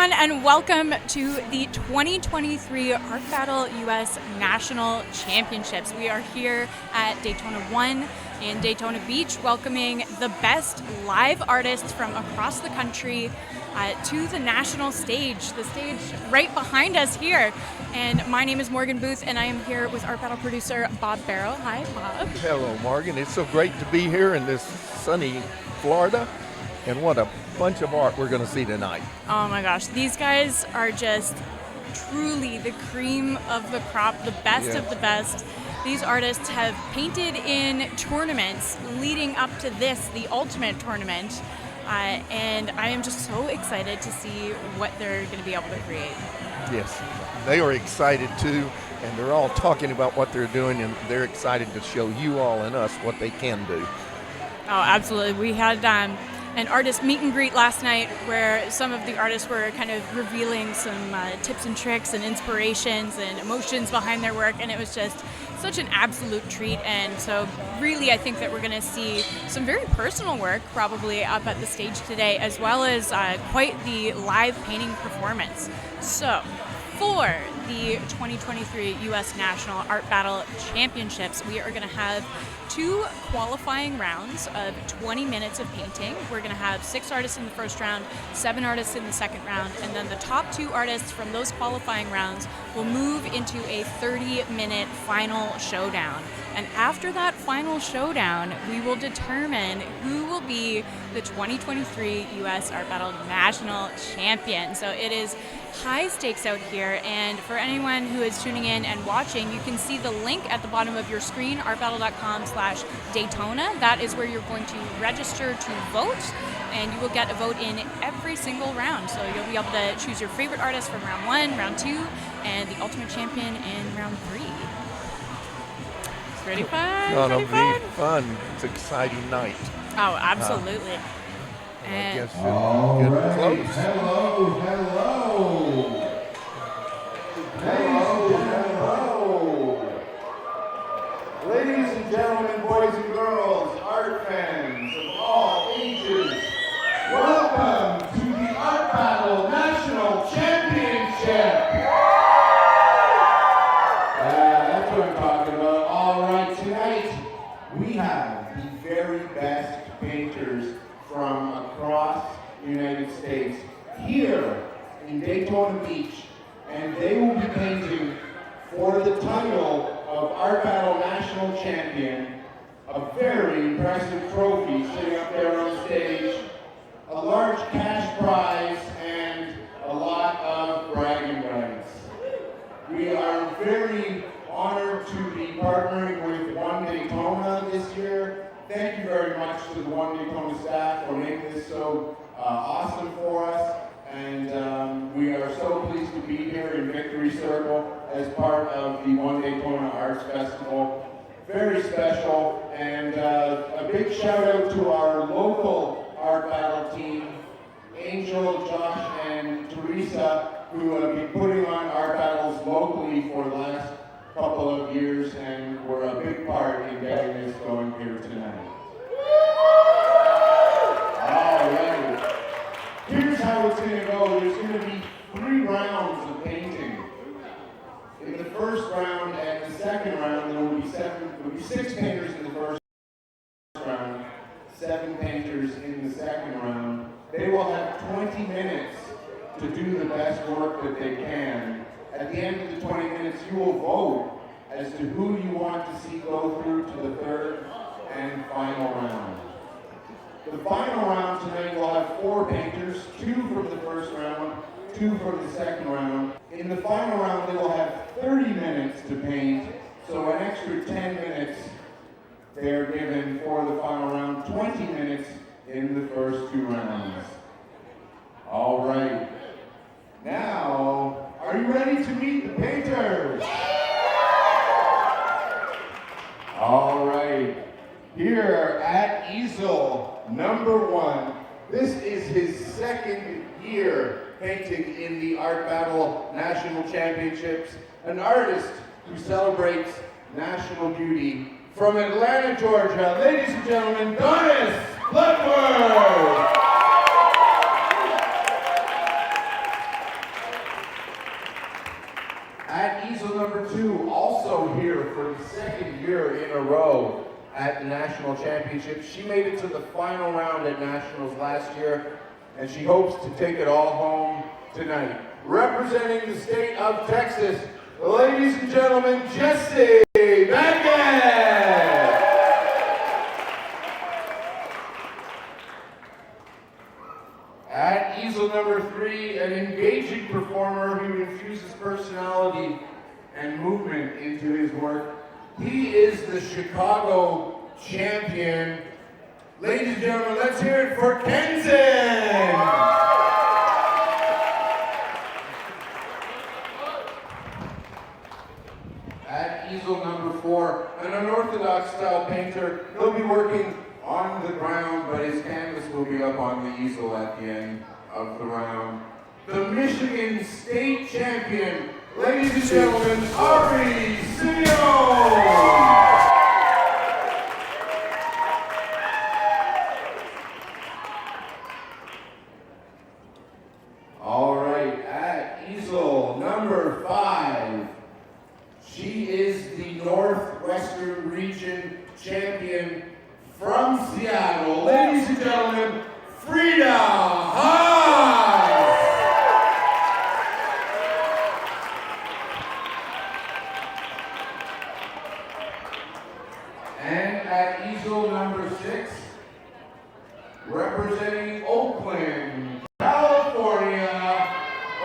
everyone, and welcome to the 2023 Art Battle US National Championships. We are here at Daytona 1 in Daytona Beach, welcoming the best live artists from across the country to the national stage, the stage right behind us here. And my name is Morgan Booth, and I am here with Art Battle producer Bob Barrow. Hi, Bob. Hello, Morgan. It's so great to be here in this sunny Florida. And what a bunch of art we're going to see tonight. Oh my gosh, these guys are just truly the cream of the crop, the best of the best. These artists have painted in tournaments leading up to this, the ultimate tournament. And I am just so excited to see what they're going to be able to create. Yes, they are excited too, and they're all talking about what they're doing, and they're excited to show you all and us what they can do. Oh, absolutely. We had an artist meet and greet last night where some of the artists were kind of revealing some tips and tricks and inspirations and emotions behind their work, and it was just such an absolute treat. And so really I think that we're going to see some very personal work probably up at the stage today, as well as quite the live painting performance. So for the 2023 U.S. National Art Battle Championships, we are going to have 2 qualifying rounds of 20 minutes of painting. We're going to have 6 artists in the first round, 7 artists in the second round, and then the top 2 artists from those qualifying rounds will move into a 30-minute final showdown. And after that final showdown, we will determine who will be the 2023 U.S. Art Battle National Champion. So it is high stakes out here, and for anyone who is tuning in and watching, you can see the link at the bottom of your screen, artbattle.com/Daytona. That is where you're going to register to vote, and you will get a vote in every single round. So you'll be able to choose your favorite artist from round 1, round 2, and the ultimate champion in round 3. It's pretty fun. It'll be fun. It's an exciting night. Oh, absolutely. I guess all get right. close. Hello. Ladies and gentlemen, boys and girls, art fans of all ages, welcome to the Art Battle National Championship. That's what I'm talking about. All right, tonight we have the very best painters from across the United States here in Daytona Beach, and they will be painting for the title of Art Battle National Champion, a very impressive trophy sitting up there on stage, a large cash prize, and a lot of bragging rights. We are very honored to be partnering with One Daytona this year. Thank you very much to the One Daytona staff for making this so awesome for us. And we are so pleased to be here in Victory Circle as part of the One Daytona Arts Festival. Very special. And a big shout out to our local art battle team, Angel, Josh, and Teresa, who have been putting on art battles locally for the last couple of years, and were a big part in getting this going here tonight. All right. Here's how it's going to go. There's going to be 3 rounds of painting. In the first round and the second round, there will be 6 painters in the first round, 7 painters in the second round. They will have 20 minutes to do the best work that they can. At the end of the 20 minutes, you will vote as to who you want to see go through to the third and final round. The final round tonight will have 4 painters, 2 from the first round, 2 from the second round. In the final round, they will have 30 minutes to paint, so an extra 10 minutes they're given for the final round, 20 minutes in the first 2 rounds. All right. Now, are you ready to meet the painters? All right. Here at easel number 1, this is his second year painting in the Art Battle National Championships, an artist who celebrates national beauty. From Atlanta, Georgia, ladies and gentlemen, Donis Bloodworth. number 2, also here for the second year in a row at the National Championship. She made it to the final round at Nationals last year, and she hopes to take it all home tonight. Representing the state of Texas, ladies and gentlemen, Jessie Baggett! At easel number 3, an engaging performer who infuses personality and movement into his work. He is the Chicago champion. Ladies and gentlemen, let's hear it for Kenzen! At easel number 4, an unorthodox style painter. He'll be working on the ground, but his canvas will be up on the easel at the end of the round. The Michigan State champion, ladies and gentlemen, AB2394. All right, at easel number 5, she is the Northwestern Region champion from Seattle. Ladies and gentlemen, Frida Haas! And at easel number 6, representing Oakland, California,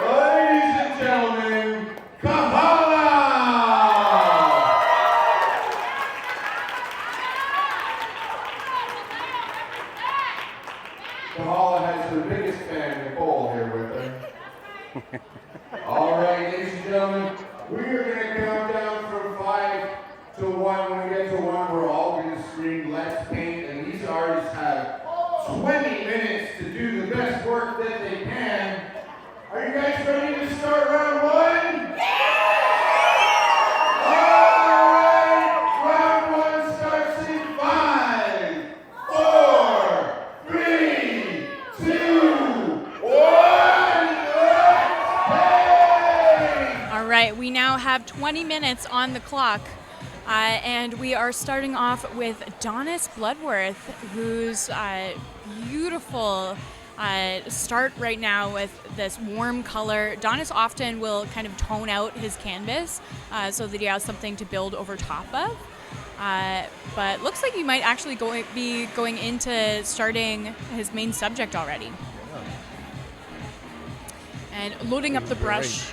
ladies and gentlemen, Kahala! Kahala has her biggest fan, Nicole, here with her. All right, ladies and gentlemen, we are going to count down from 5 to 1. When we get to 1, we're all going to scream, "Let's paint," and these artists have 20 minutes to do the best work that they can. Are you guys ready to start round 1? All right, round 1 starts in 5, 4, 3, 2, 1. Let's paint! All right, we now have 20 minutes on the clock. And we are starting off with Donis Bloodworth, whose beautiful start right now with this warm color. Donis often will kind of tone out his canvas so that he has something to build over top of. But looks like he might actually be going into starting his main subject already. And loading up the brush.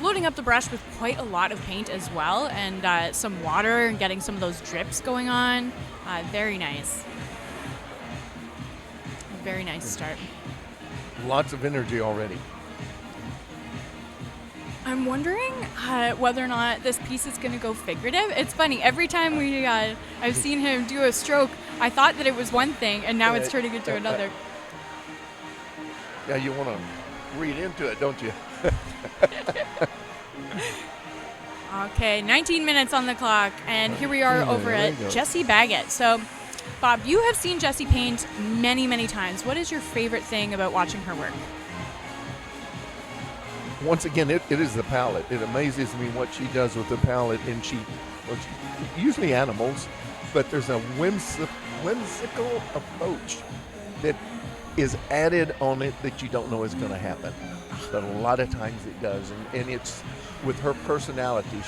Loading up the brush with quite a lot of paint as well, and some water, and getting some of those drips going on. Very nice. Very nice start. Lots of energy already. I'm wondering whether or not this piece is going to go figurative. It's funny, every time I've seen him do a stroke, I thought that it was one thing, and now it's turning into another. Yeah, you want to read into it, don't you? Okay, 19 minutes on the clock, and here we are over at Jessie Baggett. So, Bob, you have seen Jessie paint many, many times. What is your favorite thing about watching her work? Once again, it is the palette. It amazes me what she does with the palette, and she usually animals, but there's a whimsical approach that is added on it that you don't know is going to happen. But a lot of times it does, and it's with her personality.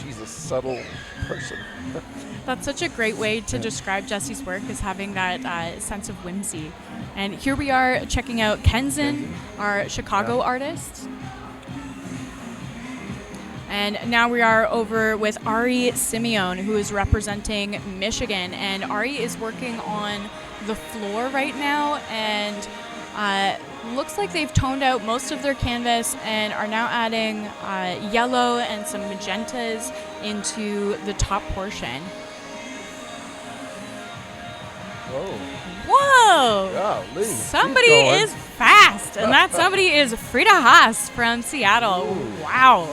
She's a subtle person. That's such a great way to describe Jessie's work, is having that sense of whimsy. And here we are checking out Kenzen, our Chicago artist. And now we are over with Ari Simeon, who is representing Michigan. And Ari is working on the floor right now, and looks like they've toned out most of their canvas and are now adding yellow and some magentas into the top portion. Whoa! Golly, somebody is fast, and that somebody is Frida Haas from Seattle. Ooh. Wow.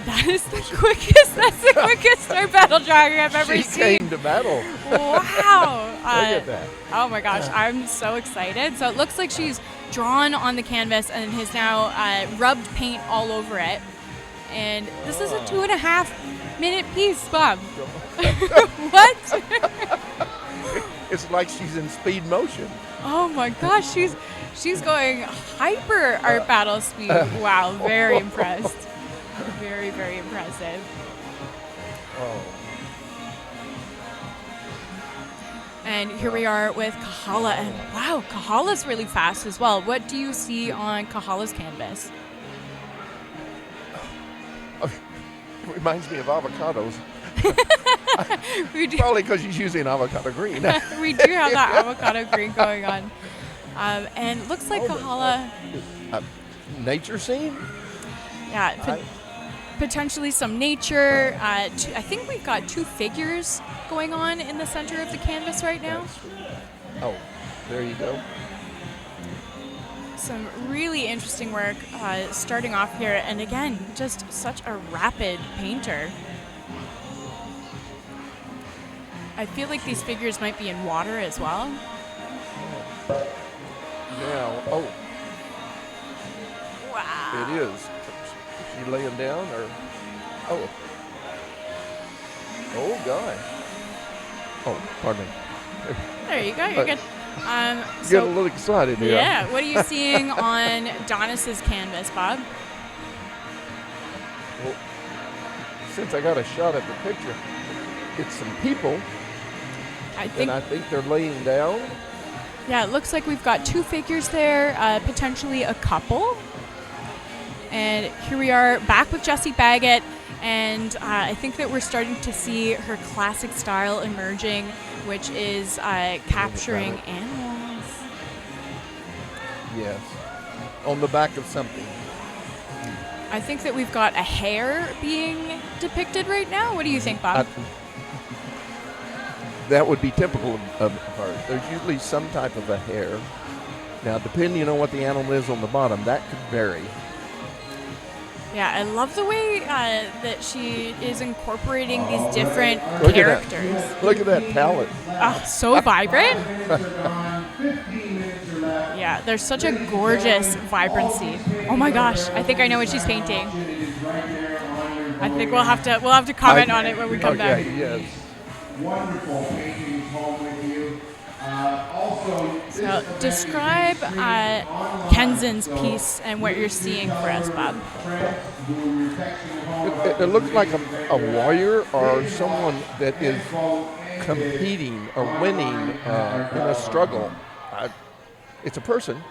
That is the quickest. That's the quickest start battle drawing I've ever seen. She came to battle. Wow. Look at that. Oh my gosh, I'm so excited. So it looks like she's drawn on the canvas and has now rubbed paint all over it. And this is a 2.5-minute piece, Bob. What? It's like she's in speed motion. Oh my gosh, she's going hyper art battle speed. Wow, very impressed. Very, very impressive. Oh. And here we are with Kahala, and wow, Kahala's really fast as well. What do you see on Kahala's canvas? It reminds me of avocados. We do, Probably because she's using avocado green. we do have that avocado green going on. And looks like Kahala, Nature scene? yeah, potentially some nature. I think we've got 2 figures going on in the center of the canvas right now. Oh, there you go. Some really interesting work starting off here, and again, just such a rapid painter. I feel like these figures might be in water as well. Now, oh, Wow. it is. Is she laying down or? Oh. Oh, God. Oh, pardon me. There you go. You're good. Get a little excited here. Yeah. What are you seeing on Donis's canvas, Bob? Well, since I got a shot at the picture, it's some people, I think. and I think they're laying down. Yeah, it looks like we've got 2 figures there, potentially a couple. And here we are back with Jessie Baggett, and I think that we're starting to see her classic style emerging, which is capturing animals. Yes. On the back of something. I think that we've got a hare being depicted right now. What do you think, Bob? That would be typical of her. There's usually some type of a hare. Now, depending on what the animal is on the bottom, that could vary. Yeah, I love the way that she is incorporating these different Look characters. At that. Look at that palette. Oh, so vibrant. Yeah, there's such a gorgeous vibrancy. Oh my gosh, I think I know what she's painting. I think we'll have to comment on it when we come back. Yes. Wonderful paintings home with you. So describe Kenzen's piece and what you're seeing for us, Bob. It looks like a warrior or someone that is competing or winning in a struggle. It's a person.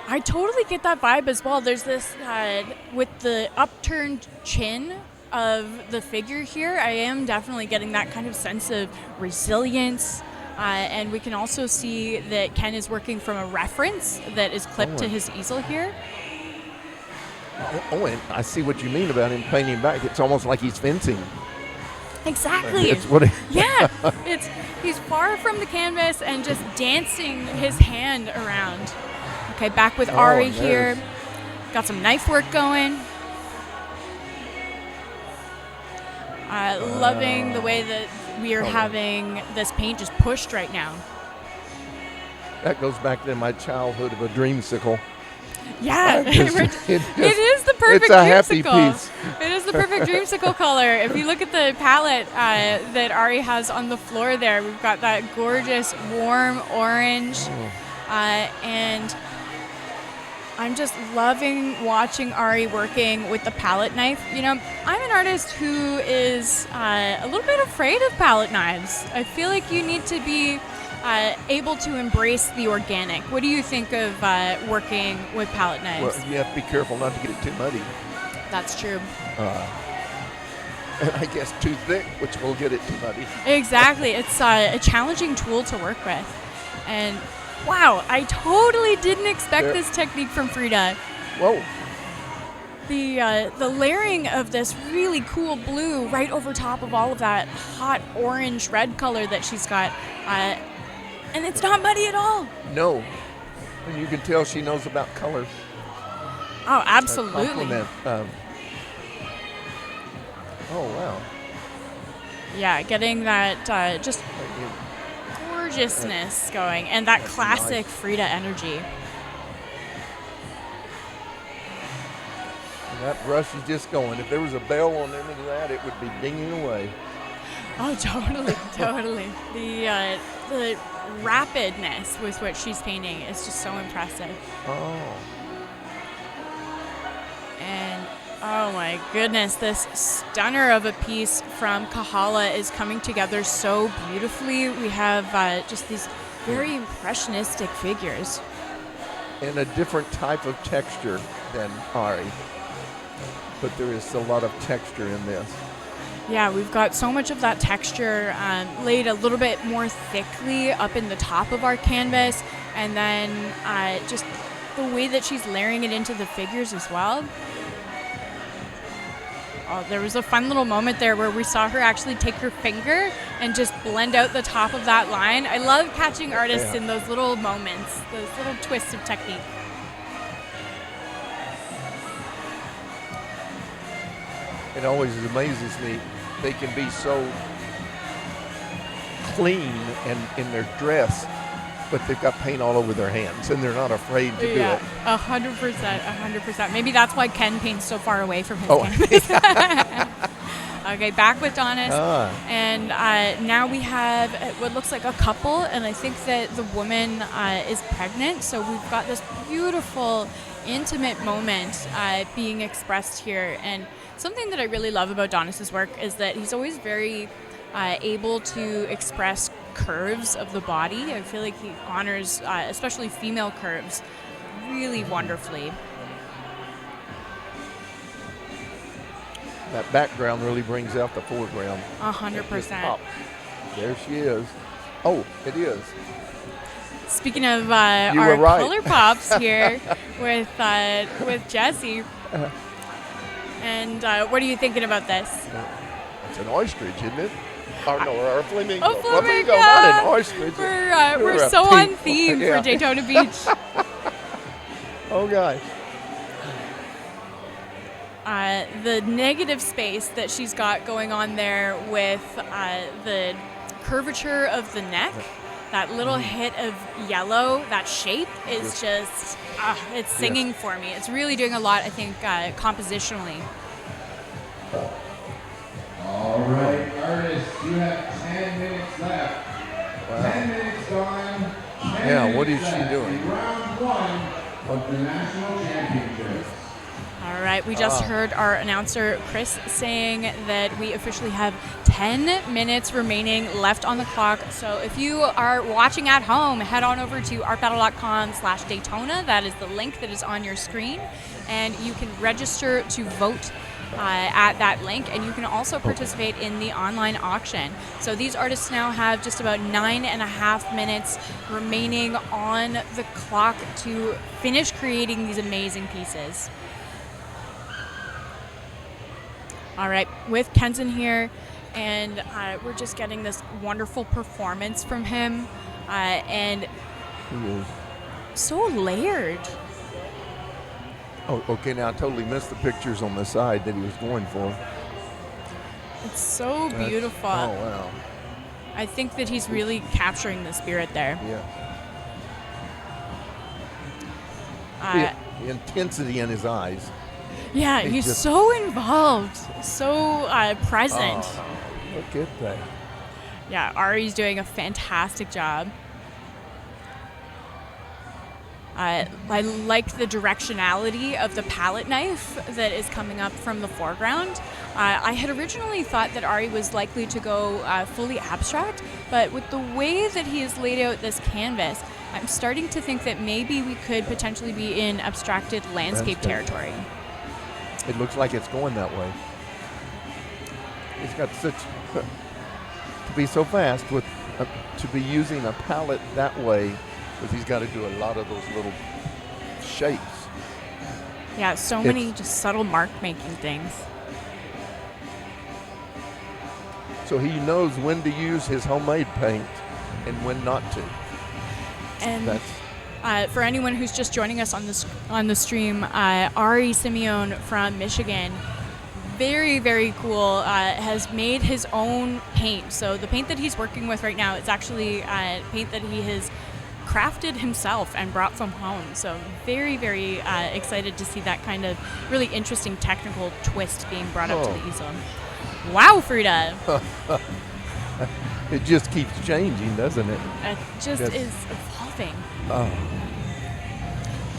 I totally get that vibe as well. There's this, with the upturned chin of the figure here, I am definitely getting that kind of sense of resilience. And we can also see that Ken is working from a reference that is clipped to his easel here. Oh, and I see what you mean about him painting back. It's almost like he's fencing. Exactly. It's what yeah. He's far from the canvas and just dancing his hand around. Okay, back with Ari here. Got some knife work going. Loving the way that we are having this paint just pushed right now. That goes back to my childhood of a dreamsicle. Yeah, it is the perfect it's a happy piece. It is the perfect dreamsicle color. If you look at the palette that Ari has on the floor there, we've got that gorgeous warm orange, and I'm just loving watching Ari working with the palette knife. You know, I'm an artist who is a little bit afraid of palette knives. I feel like you need to be able to embrace the organic. What do you think of working with palette knives? Well, you have to be careful not to get it too muddy. That's true. And I guess too thick, which will get it too muddy. Exactly. It's a challenging tool to work with. And wow, I totally didn't expect this technique from Frida. Whoa. The layering of this really cool blue right over top of all of that hot orange red color that she's got. And it's not muddy at all. No. And you can tell she knows about color. Oh, absolutely. Oh, wow. Yeah, getting that just gorgeousness going and that classic Frida energy. And that brush is just going. If there was a bell on the end of that, it would be dinging away. Oh, totally, totally. The rapidness with which she's painting is just so impressive. Oh. And oh my goodness, this stunner of a piece from Kahala is coming together so beautifully. We have just these very impressionistic figures. And a different type of texture than Ari. But there is a lot of texture in this. Yeah, we've got so much of that texture laid a little bit more thickly up in the top of our canvas, and then just the way that she's layering it into the figures as well. Oh, there was a fun little moment there where we saw her actually take her finger and just blend out the top of that line. I love catching artists in those little moments, those little twists of technique. It always amazes me. They can be so clean and in their dress, but they've got paint all over their hands, and they're not afraid to do it. 100%. Maybe that's why Ken paints so far away from his canvas. Okay, back with Donis. And now we have what looks like a couple, and I think that the woman is pregnant, so we've got this beautiful, intimate moment being expressed here. And something that I really love about Donis's work is that he's always very able to express curves of the body. I feel like he honors especially female curves really wonderfully. That background really brings out the foreground. 100%. There she is. Oh, it is. Speaking of our right. color pops here with Jesse. And what are you thinking about this? It's an ostrich, isn't it? Or no, or a flamingo. A flamingo. Not an ostrich. We're so on theme for Daytona Beach. Oh, gosh. The negative space that she's got going on there with the curvature of the neck, that little hit of yellow, that shape is just, it's singing for me. It's really doing a lot, I think, compositionally. All right, artists, you have 10 minutes left. Wow. 10 minutes gone. What is she doing? Round one of the national championships. All right, we just heard our announcer, Chris, saying that we officially have 10 minutes remaining left on the clock. So if you are watching at home, head on over to artbattle.com/Daytona. That is the link that is on your screen. And you can register to vote at that link, and you can also participate in the online auction. So these artists now have just about 9.5 minutes remaining on the clock to finish creating these amazing pieces. All right, with Kenton here, and we're just getting this wonderful performance from him, and so layered. Oh, okay, now I totally missed the pictures on the side that he was going for. It's so beautiful. Oh, wow. I think that he's really capturing the spirit there. Yeah. The intensity in his eyes. Yeah, he's just so involved, so present. Oh, look at that. Yeah, Ari's doing a fantastic job. I like the directionality of the palette knife that is coming up from the foreground. I had originally thought that Ari was likely to go fully abstract, but with the way that he has laid out this canvas, I'm starting to think that maybe we could potentially be in abstracted landscape territory. It looks like it's going that way. He's got such to be so fast with to be using a palette that way, because he's got to do a lot of those little shapes. Yeah, so many just subtle mark making things. So he knows when to use his homemade paint and when not to. And that's for anyone who's just joining us on the stream, Ari Simeone from Michigan, very, very cool, has made his own paint. So the paint that he's working with right now is actually paint that he has crafted himself and brought from home. So very, very excited to see that kind of really interesting technical twist being brought up to the easel. Wow, Frida. It just keeps changing, doesn't it? It just is evolving. Oh.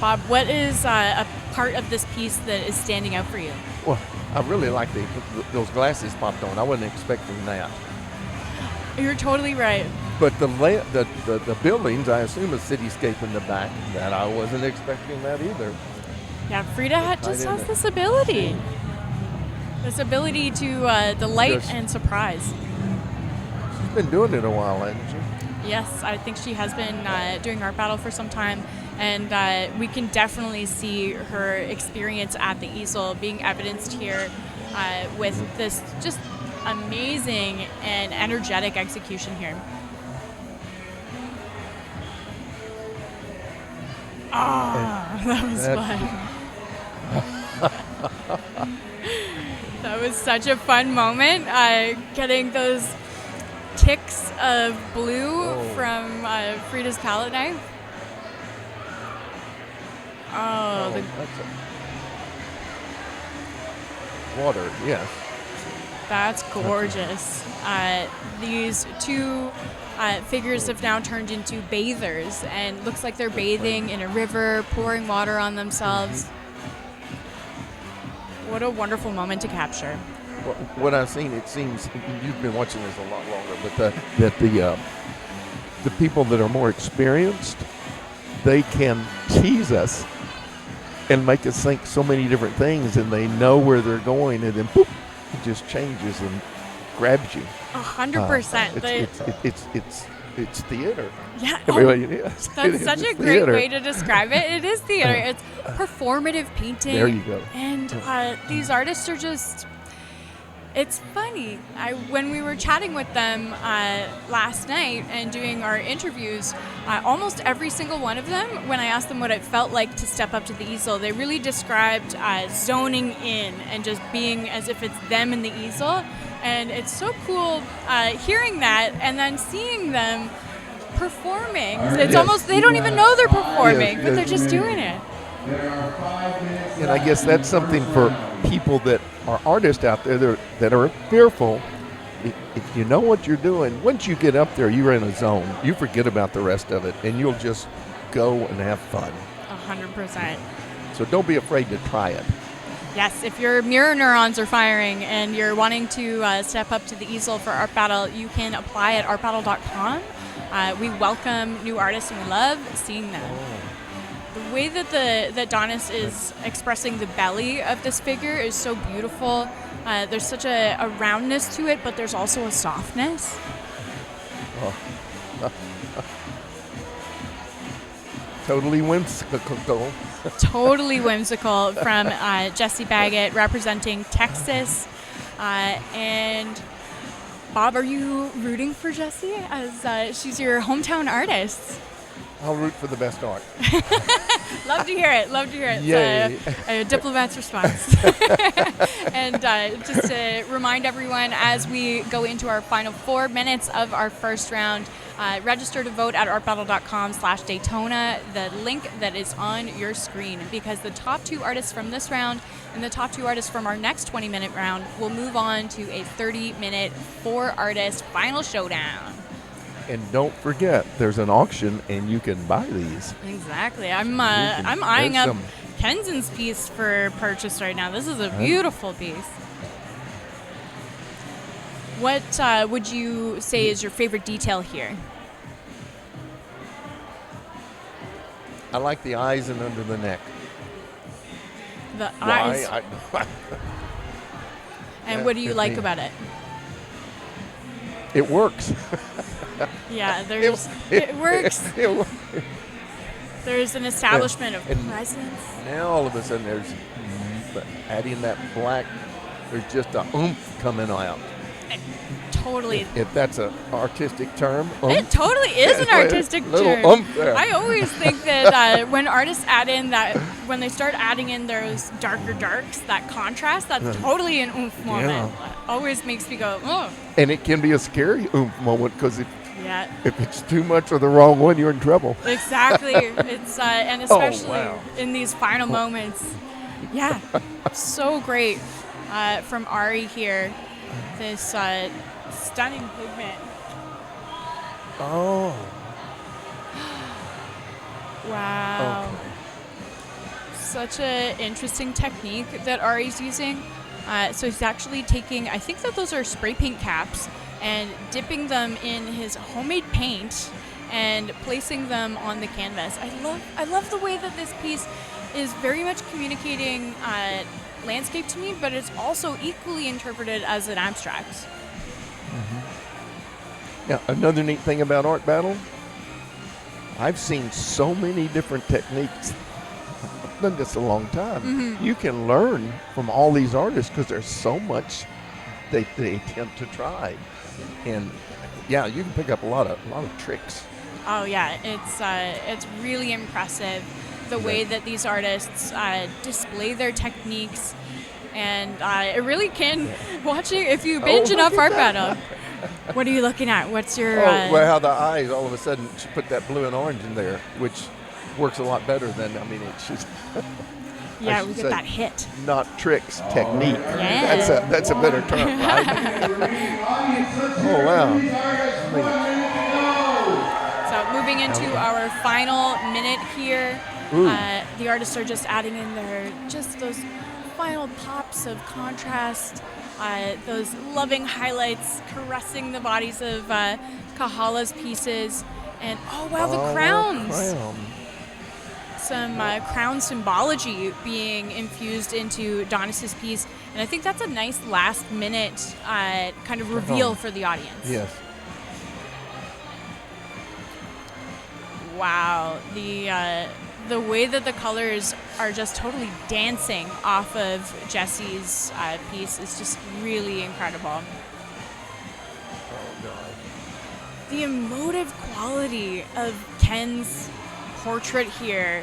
Bob, what is a part of this piece that is standing out for you? Well, I really like those glasses popped on. I wasn't expecting that. You're totally right. But the buildings, I assume a cityscape in the back. That I wasn't expecting that either. Yeah, Frida just has this ability. This ability to delight and surprise. She's been doing it a while, hasn't she? Yes, I think she has been doing Art Battle for some time, and we can definitely see her experience at the easel being evidenced here with this just amazing and energetic execution here. That was fun. That was such a fun moment, getting those ticks of blue from Frida's palette knife. Water, yes. That's gorgeous. These two figures have now turned into bathers, and looks like they're bathing in a river, pouring water on themselves. What a wonderful moment to capture. Well, what I've seen, it seems you've been watching this a lot longer, but that the people that are more experienced, they can tease us and make us think so many different things, and they know where they're going, and then boop, it just changes and grabs you. 100%. It's theater. Yeah. Yes, that's such a great way to describe it. It is theater. It's performative painting. There you go. And these artists are just, it's funny. When we were chatting with them last night and doing our interviews, almost every single one of them, when I asked them what it felt like to step up to the easel, they really described zoning in and just being as if it's them in the easel. And it's so cool hearing that and then seeing them performing. It's almost, they don't even know they're performing, but they're just doing it. And I guess that's something for people that are artists out there that are fearful. If you know what you're doing, once you get up there, you're in a zone. You forget about the rest of it, and you'll just go and have fun. 100%. So don't be afraid to try it. Yes, if your mirror neurons are firing and you're wanting to step up to the easel for Art Battle, you can apply at artbattle.com. We welcome new artists and we love seeing them. The way that that Donis is expressing the belly of this figure is so beautiful. There's such a roundness to it, but there's also a softness. Totally whimsical. Totally whimsical from Jessie Baggett representing Texas. And Bob, are you rooting for Jessie as she's your hometown artist? I'll root for the best art. Love to hear it. Love to hear it. Yay. A diplomat's response. And just to remind everyone, as we go into our final 4 minutes of our first round, register to vote at artbattle.com/Daytona, the link that is on your screen, because the top 2 artists from this round and the top 2 artists from our next 20-minute round will move on to a 30-minute 4-artist final showdown. And don't forget, there's an auction, and you can buy these. Exactly. I'm eyeing up Kenzen's piece for purchase right now. This is a beautiful piece. What would you say is your favorite detail here? I like the eyes and under the neck. The eyes. And what do you like about it? It works. Yeah, it works. There's an establishment of presence. Now all of a sudden there's adding that black, there's just a oomph coming out. Totally. If that's an artistic term. It totally is an artistic term. Little oomph there. I always think that when artists add in that, when they start adding in those darker darks, that contrast, that's totally an oomph moment. Always makes me go, oh. And it can be a scary oomph moment, because if Yeah. If it's too much or the wrong one, you're in trouble. Exactly. It's and especially wow. in these final moments. Yeah. So great from Ari here. This stunning movement. Oh. Wow. Okay. Such an interesting technique that Ari's using. So he's actually taking, I think that those are spray paint caps, and dipping them in his homemade paint and placing them on the canvas. I love the way that this piece is very much communicating landscape to me, but it's also equally interpreted as an abstract. Mm-hmm. Yeah, another neat thing about Art Battle, I've seen so many different techniques. I've done this a long time. Mm-hmm. You can learn from all these artists because there's so much they attempt to try, and yeah, you can pick up a lot of tricks. Oh yeah, it's really impressive the way that these artists display their techniques, and it really can. Watching, if you binge enough Art Battle, what are you looking at? What's your? Well, how the eyes all of a sudden she put that blue and orange in there, which works a lot better than it's just. Yeah, we get that hit. Not tricks, technique. Yeah. That's a better term, right? Oh wow. So moving into our final minute here, the artists are just adding in those final pops of contrast, those loving highlights, caressing the bodies of Kahala's pieces, and the crowns. Crown. Some crown symbology being infused into Donis's piece, and I think that's a nice last minute kind of reveal for the audience. Yes. Wow, the way that the colors are just totally dancing off of Jesse's piece is just really incredible. Oh God. The emotive quality of Ken's portrait here,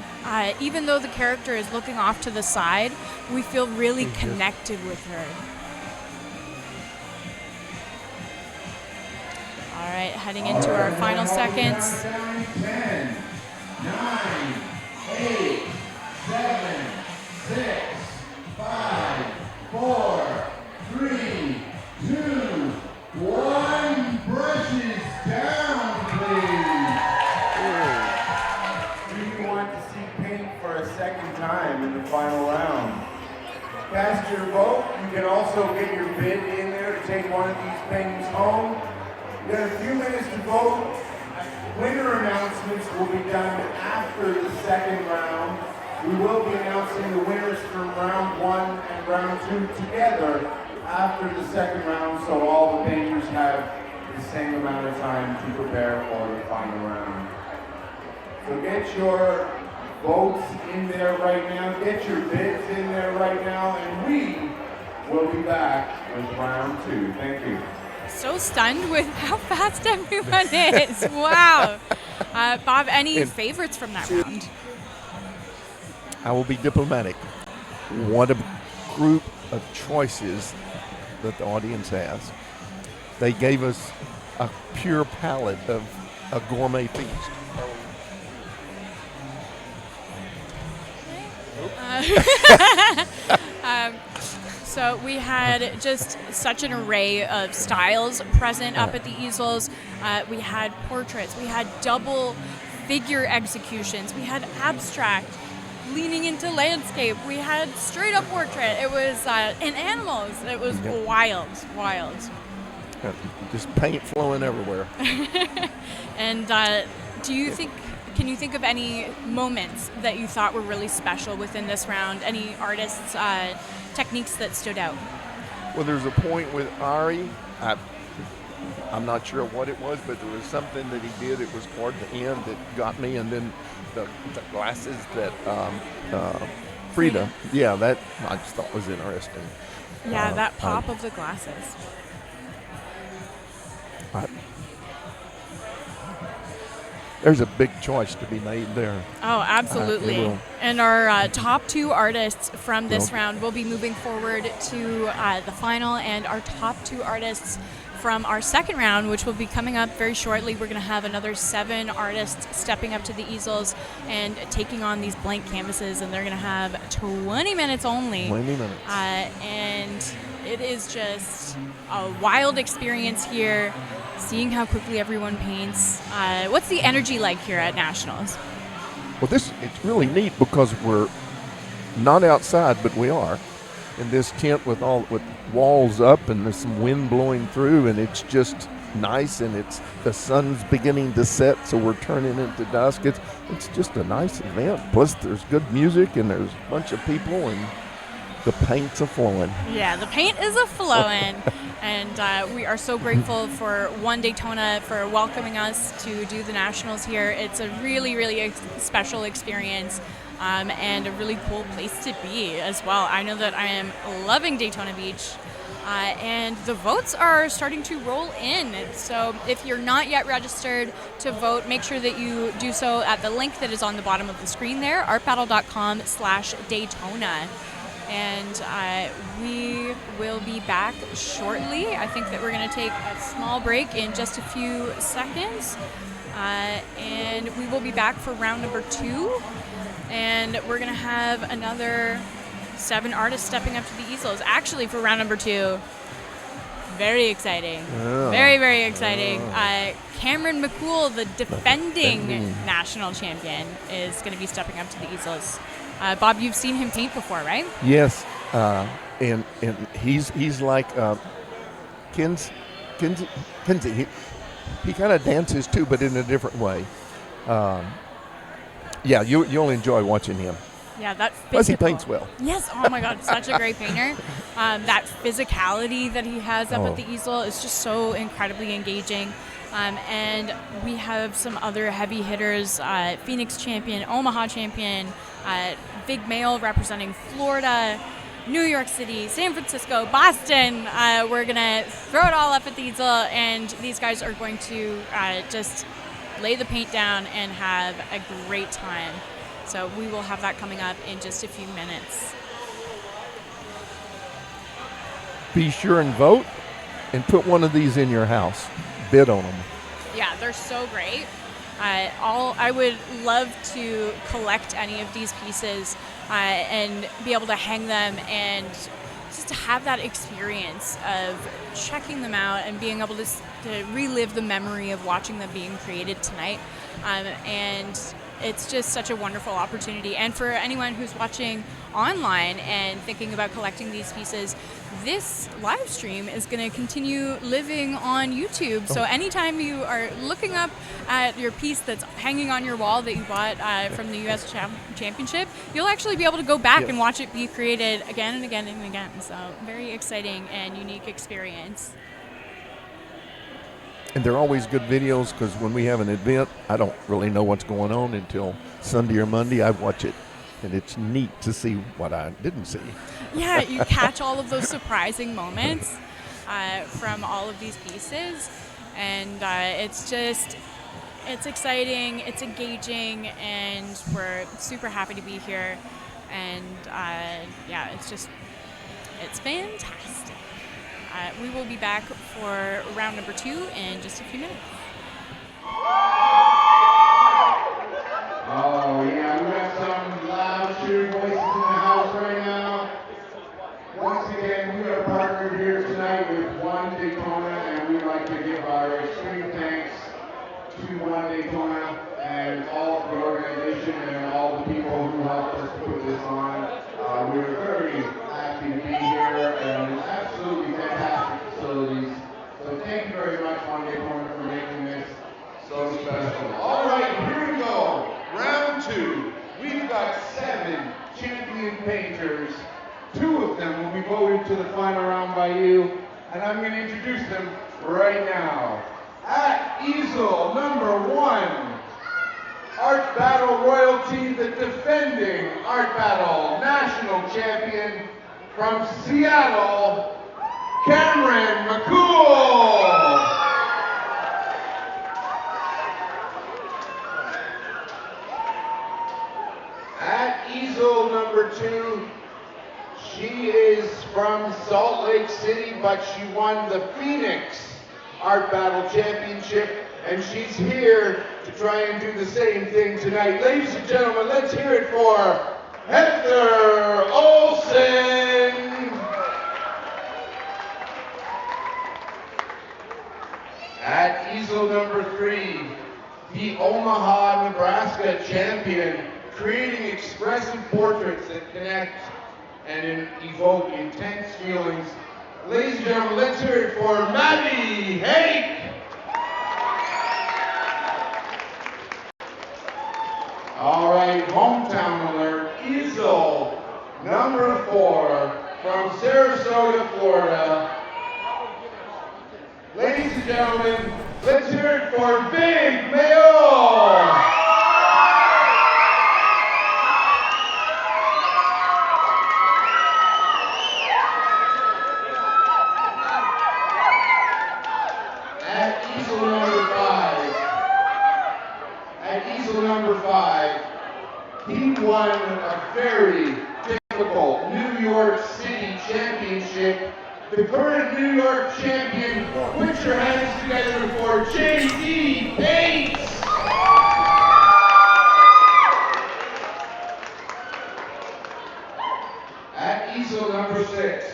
even though the character is looking off to the side, we feel really connected with her. All right, heading into our final seconds. 10, 9, 8, 7, 6, 5, 4, 3, 2, 1. Brushes down, please. Do you want to see paint for a second time in the final round? Cast your vote. You can also get your bid in there to take one of these paintings home. You got a few minutes to vote. Winner announcements will be done after the second round. We will be announcing the winners from round 1 and round 2 together after the second round, so all the painters have the same amount of time to prepare for the final round. So get your votes in there right now, get your bids in there right now, and we will be back with round 2. Thank you. So stunned with how fast everyone is. Wow. Bob, any favorites from that round? I will be diplomatic. What a group of choices that the audience has. They gave us a pure palette of a gourmet feast. So we had just such an array of styles present up at the easels. We had portraits. We had double figure executions. We had abstract, leaning into landscape. We had straight up portrait. It was and animals. It was wild. Just paint flowing everywhere. And can you think of any moments that you thought were really special within this round? Any artists' techniques that stood out? Well, there's a point with Ari. I'm not sure what it was, but there was something that he did. It was toward the end that got me, and then the glasses that Frida. Yeah, that I just thought was interesting. Yeah, that pop of the glasses. There's a big choice to be made there. Oh, absolutely. And our top 2 artists from this round will be moving forward to the final, and our top 2 artists from our second round, which will be coming up very shortly, we're going to have another 7 artists stepping up to the easels and taking on these blank canvases, and they're going to have 20 minutes only. 20 minutes. And it is just a wild experience here, seeing how quickly everyone paints. What's the energy like here at Nationals? Well, it's really neat because we're not outside, but we are in this tent with walls up, and there's some wind blowing through, and it's just nice, and the sun's beginning to set, so we're turning into dusk. It's just a nice event. Plus, there's good music, and there's a bunch of people, and the paint's a-flowing. Yeah, the paint is a-flowing. And we are so grateful for One Daytona for welcoming us to do the Nationals here. It's a really, really special experience and a really cool place to be as well. I know that I am loving Daytona Beach. And the votes are starting to roll in. So if you're not yet registered to vote, make sure that you do so at the link that is on the bottom of the screen there, artbattle.com/Daytona. And we will be back shortly. I think that we're going to take a small break in just a few seconds. And we will be back for round number 2. And we're going to have another 7 artists stepping up to the easels. Actually, for round number 2, very exciting. Yeah. Very, very exciting. Cameron McCool, the defending national champion, is going to be stepping up to the easels. Bob, you've seen him paint before, right? Yes, and he's like Kinsey. He kind of dances too, but in a different way. Yeah, you'll enjoy watching him. Yeah, that physical. Plus he paints well. Yes, oh my God, such a great painter. That physicality that he has up at the easel is just so incredibly engaging. And we have some other heavy hitters, Phoenix champion, Omaha champion, Big Male representing Florida, New York City, San Francisco, Boston. We're going to throw it all up at the easel, and these guys are going to just lay the paint down and have a great time. So we will have that coming up in just a few minutes. Be sure and vote and put one of these in your house. Bid on them. Yeah, they're so great. I would love to collect any of these pieces and be able to hang them and just to have that experience of checking them out and being able to relive the memory of watching them being created tonight. And it's just such a wonderful opportunity. And for anyone who's watching online and thinking about collecting these pieces, this live stream is going to continue living on YouTube. So anytime you are looking up at your piece that's hanging on your wall that you bought from the U.S. Championship, you'll actually be able to go back and watch it be created again and again and again. So very exciting and unique experience. And they're always good videos because when we have an event, I don't really know what's going on until Sunday or Monday. I watch it, and it's neat to see what I didn't see. Yeah, you catch all of those surprising moments from all of these pieces, and it's exciting, it's engaging, and we're super happy to be here. And yeah, it's fantastic. We will be back for round number 2 in just a few minutes. Oh yeah, we got some loud cheering voices in the house right now. Once again, we are partnered here tonight with One Daytona, and we'd like to give our extreme thanks to One Daytona and all of the organization and all the people who helped us put this on. We're very happy to be here, and absolutely fantastic facilities. So thank you very much, One Daytona, for making this so special. All right, here we go. Round 2. We've got 7 champion painters. 2 of them will be voted to the final round by you, and I'm going to introduce them right now. At easel number 1, Art Battle Royalty, the defending Art Battle National Champion from Seattle, Cameron McCool. At easel number 2, she is from Salt Lake City, but she won the Phoenix Art Battle Championship, and she's here to try and do the same thing tonight. Ladies and gentlemen, let's hear it for Heather Olsen. At easel number 3, the Omaha, Nebraska champion, creating expressive portraits that connect and evoke intense feelings. Ladies and gentlemen, let's hear it for Maddie Hake. All right, hometown alert, easel number 4 from Sarasota, Florida. Ladies and gentlemen, let's hear it for Big Mayo. Number 5, he won a very difficult New York City championship. The current New York champion, put your hands together for J.D. Bates. At easel number 6,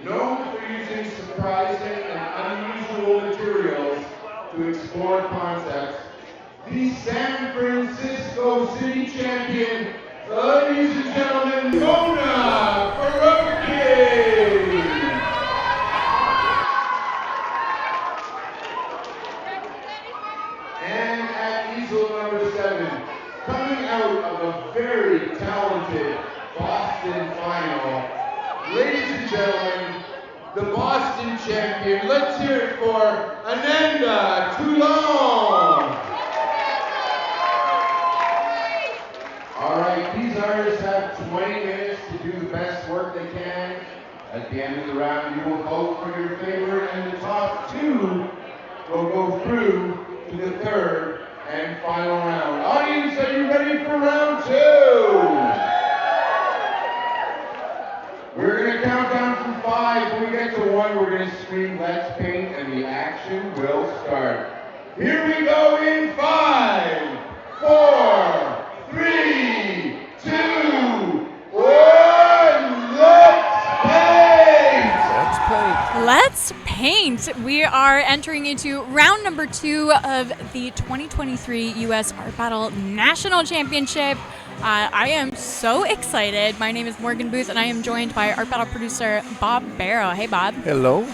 known for using surprising and unusual materials to explore concepts, the San Francisco City champion, ladies and gentlemen, Mona Faroki. And at easel number 7, coming out of a very talented Boston final, ladies and gentlemen, the Boston champion. Let's hear it for Ananda Toulon. All right, these artists have 20 minutes to do the best work they can. At the end of the round, you will vote for your favorite, and the top 2 will go through to the 3rd and final round. Audience, are you ready for round 2? We're going to count down from 5. When we get to 1, we're going to scream, "Let's paint," and the action will start. Here we go in 5, 4, 3, 2, 1, let's paint! Let's paint. Let's paint. We are entering into round number 2 of the 2023 U.S. Art Battle National Championship. I am so excited. My name is Morgan Booth, and I am joined by Art Battle producer Bob Barrow. Hey, Bob. Hello.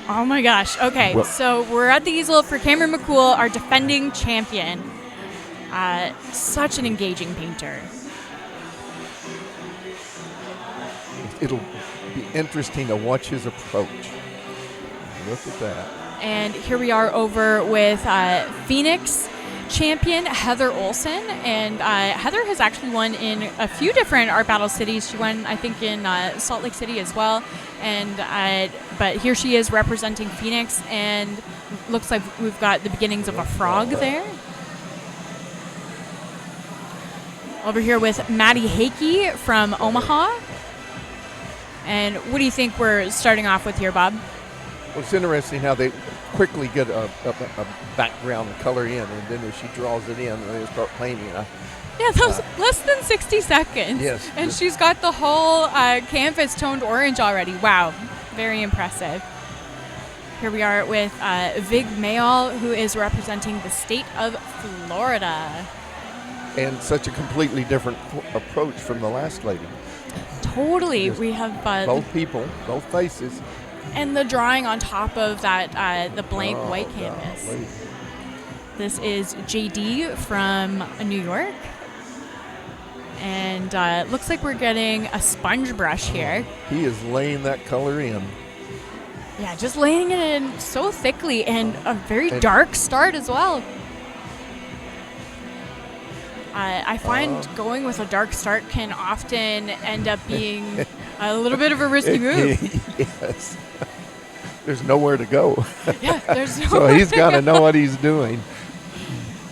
Oh my gosh. Okay, Well, so we're at the easel for Cameron McCool, our defending champion. Such an engaging painter. it'll be interesting to watch his approach. Look at that. And here we are over with Phoenix champion Heather Olsen, and Heather has actually won in a few different art battle cities. She won, I think, in Salt Lake City as well, and but here she is representing Phoenix, and looks like we've got the beginnings of a frog there. Over here with Maddie Hakey from Omaha. And what do you think we're starting off with here, Bob? Well, it's interesting how they quickly get a background color in, and then as she draws it in, they start painting. Yeah, that was less than 60 seconds. Yes. And she's got the whole canvas toned orange already. Wow, very impressive. Here we are with Vig Mayall, who is representing the state of Florida. And such a completely different approach from the last lady. Totally. Just we have both people, both faces. and the drawing on top of that, the blank white canvas. Golly. This is JD from New York. And it looks like we're getting a sponge brush here. He is laying that color in. Yeah, just laying it in so thickly, and a very dark start as well. I find going with a dark start can often end up being a little bit of a risky move. Yes. There's nowhere to go. Yeah, there's no So he's got to know what he's doing.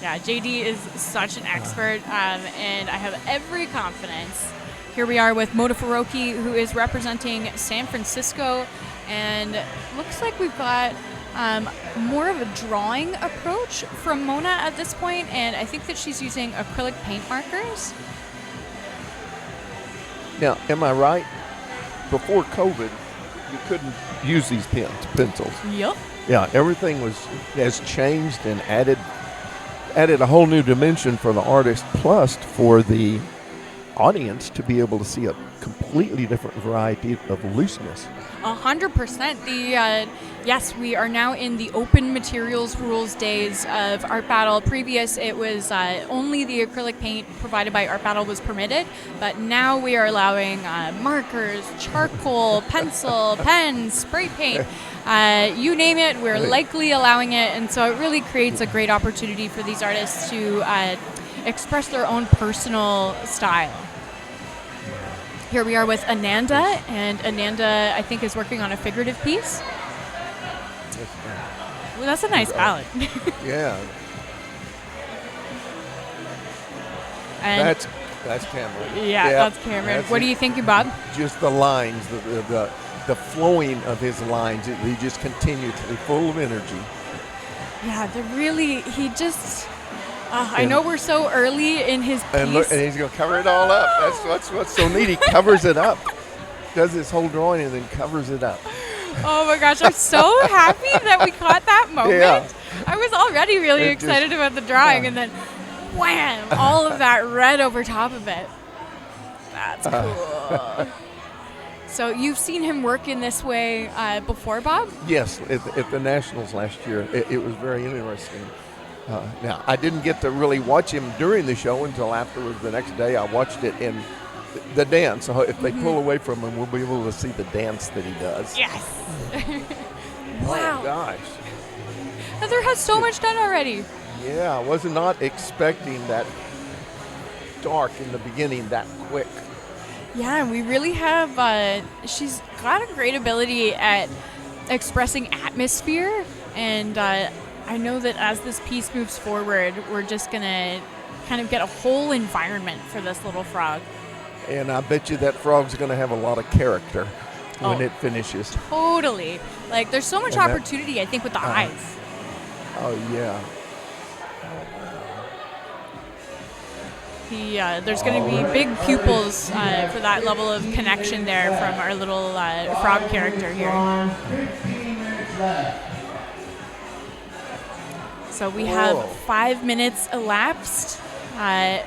Yeah, JD is such an expert, and I have every confidence. Here we are with Mona Faroki, who is representing San Francisco, and looks like we've got more of a drawing approach from Mona at this point, and I think that she's using acrylic paint markers. Now, am I right? Before COVID, you couldn't use these pencils. Yep. Yeah, everything has changed and added a whole new dimension for the artist, plus for the audience to be able to see a completely different variety of looseness. 100%. Yes, we are now in the open materials rules days of Art Battle. Previous, it was only the acrylic paint provided by Art Battle was permitted, but now we are allowing markers, charcoal, pencil, pens, spray paint. You name it, we're likely allowing it, and so it really creates a great opportunity for these artists to express their own personal style. Here we are with Ananda, and Ananda, I think, is working on a figurative piece. Well, that's a nice palette. Yeah. And that's Cameron. yeah, that's Cameron. What do you think, Bob? Just the lines, the flowing of his lines, they just continue to be full of energy. Yeah, he just... I know we're so early in his piece. And he's going to cover it all up. That's what's so neat. He covers it up. Does this whole drawing and then covers it up. Oh my gosh, I'm so happy that we caught that moment. Yeah. I was already really excited about the drawing, and then wham, all of that red over top of it. That's cool. So you've seen him work in this way before, Bob? Yes, at the Nationals last year. It was very interesting. Now, I didn't get to really watch him during the show until afterwards the next day. I watched it in the dance. So if they pull away from him, we'll be able to see the dance that he does. Yes. Wow. Oh, gosh. Heather has so much done already. Yeah, I was not expecting that dark in the beginning that quick. Yeah, we really have, she's got a great ability at expressing atmosphere, and I know that as this piece moves forward, we're just going to kind of get a whole environment for this little frog. And I bet you that frog's going to have a lot of character when it finishes. Totally. Like, there's so much opportunity, I think, with the eyes. Oh, yeah. There's going to be big pupils for that level of connection there from our little frog character here. 15 minutes left. So we have 5 minutes elapsed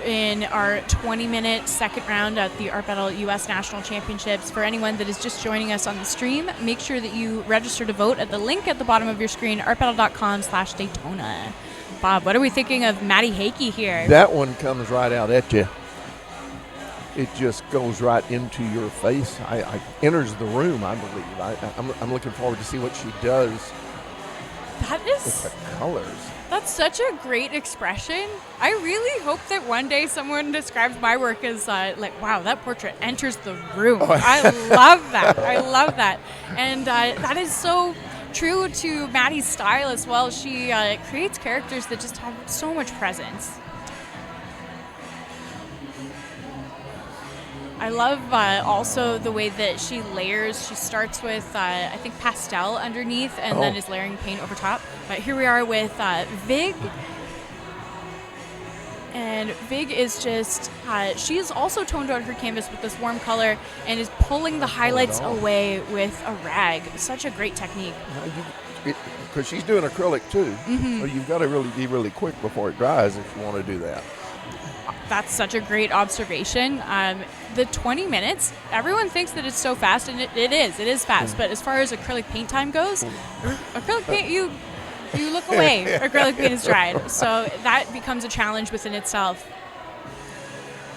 in our 20-minute second round at the Art Battle U.S. National Championships. For anyone that is just joining us on the stream, make sure that you register to vote at the link at the bottom of your screen, artbattle.com/Daytona. Bob, what are we thinking of Maddie Hakey here? That one comes right out at you. It just goes right into your face. I enters the room, I believe. I'm looking forward to see what she does with the colors. That's such a great expression. I really hope that one day someone describes my work as like, wow, that portrait enters the room. I love that. I love that. And that is so true to Maddie's style as well. She creates characters that just have so much presence. I love also the way that she layers. She starts with, I think, pastel underneath and then is layering paint over top. But here we are with Vig. And Vig is just, she has also toned out her canvas with this warm color and is pulling the highlights away with a rag. Such a great technique. Because she's doing acrylic too. So you've got to really be really quick before it dries if you want to do that. That's such a great observation. The 20 minutes, everyone thinks that it's so fast, and it is fast. But as far as acrylic paint time goes, acrylic paint, you look away. Acrylic paint is dried. So that becomes a challenge within itself.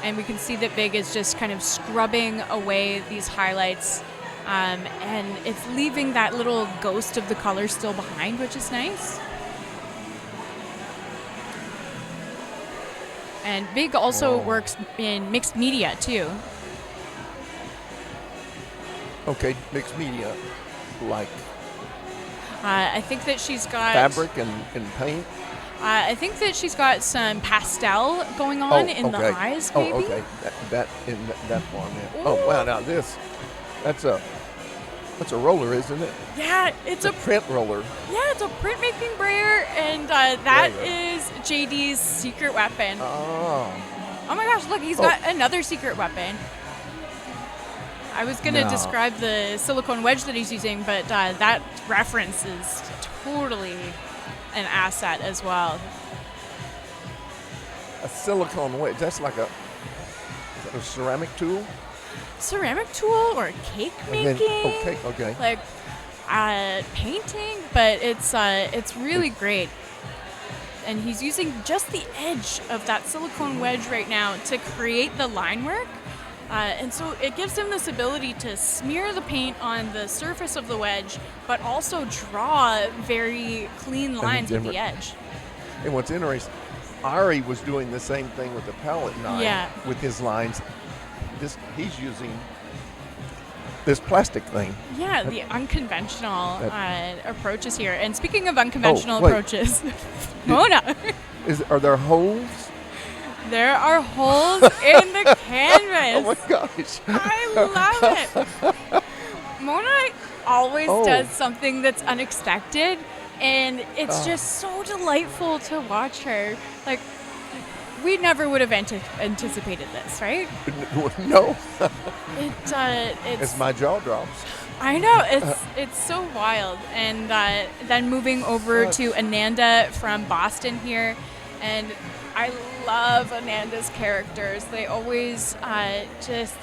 And we can see that Vig is just kind of scrubbing away these highlights. And it's leaving that little ghost of the color still behind, which is nice. And Vig also works in mixed media, too. Okay, mixed media, like? I think that she's got... fabric and paint? I think that she's got some pastel going on in the eyes, maybe? Oh, okay. That in that form, yeah. Oh, wow, now that's a It's a roller, isn't it? Yeah, it's a print roller. Yeah, it's a printmaking brayer, and that Brayer. is JD's secret weapon. Oh. Oh my gosh, look, he's got another secret weapon. I was going to describe the silicone wedge that he's using, but that reference is totally an asset as well. A silicone wedge. That's like a ceramic tool? Ceramic tool or cake making. Okay. Like painting, but it's really great. And he's using just the edge of that silicone wedge right now to create the line work. And so it gives him this ability to smear the paint on the surface of the wedge, but also draw very clean lines with the edge. And what's interesting, Ari was doing the same thing with the palette knife with his lines. He's using this plastic thing. Yeah, the unconventional approaches here. And speaking of unconventional approaches, Mona. Are there holes? There are holes in the canvas. Oh my gosh. I love it. Mona always does something that's unexpected, and it's just so delightful to watch her. Like, we never would have anticipated this, right? No. It's my jaw drops. I know, it's so wild. And then moving over to Ananda from Boston here, and I love Ananda's characters. They always just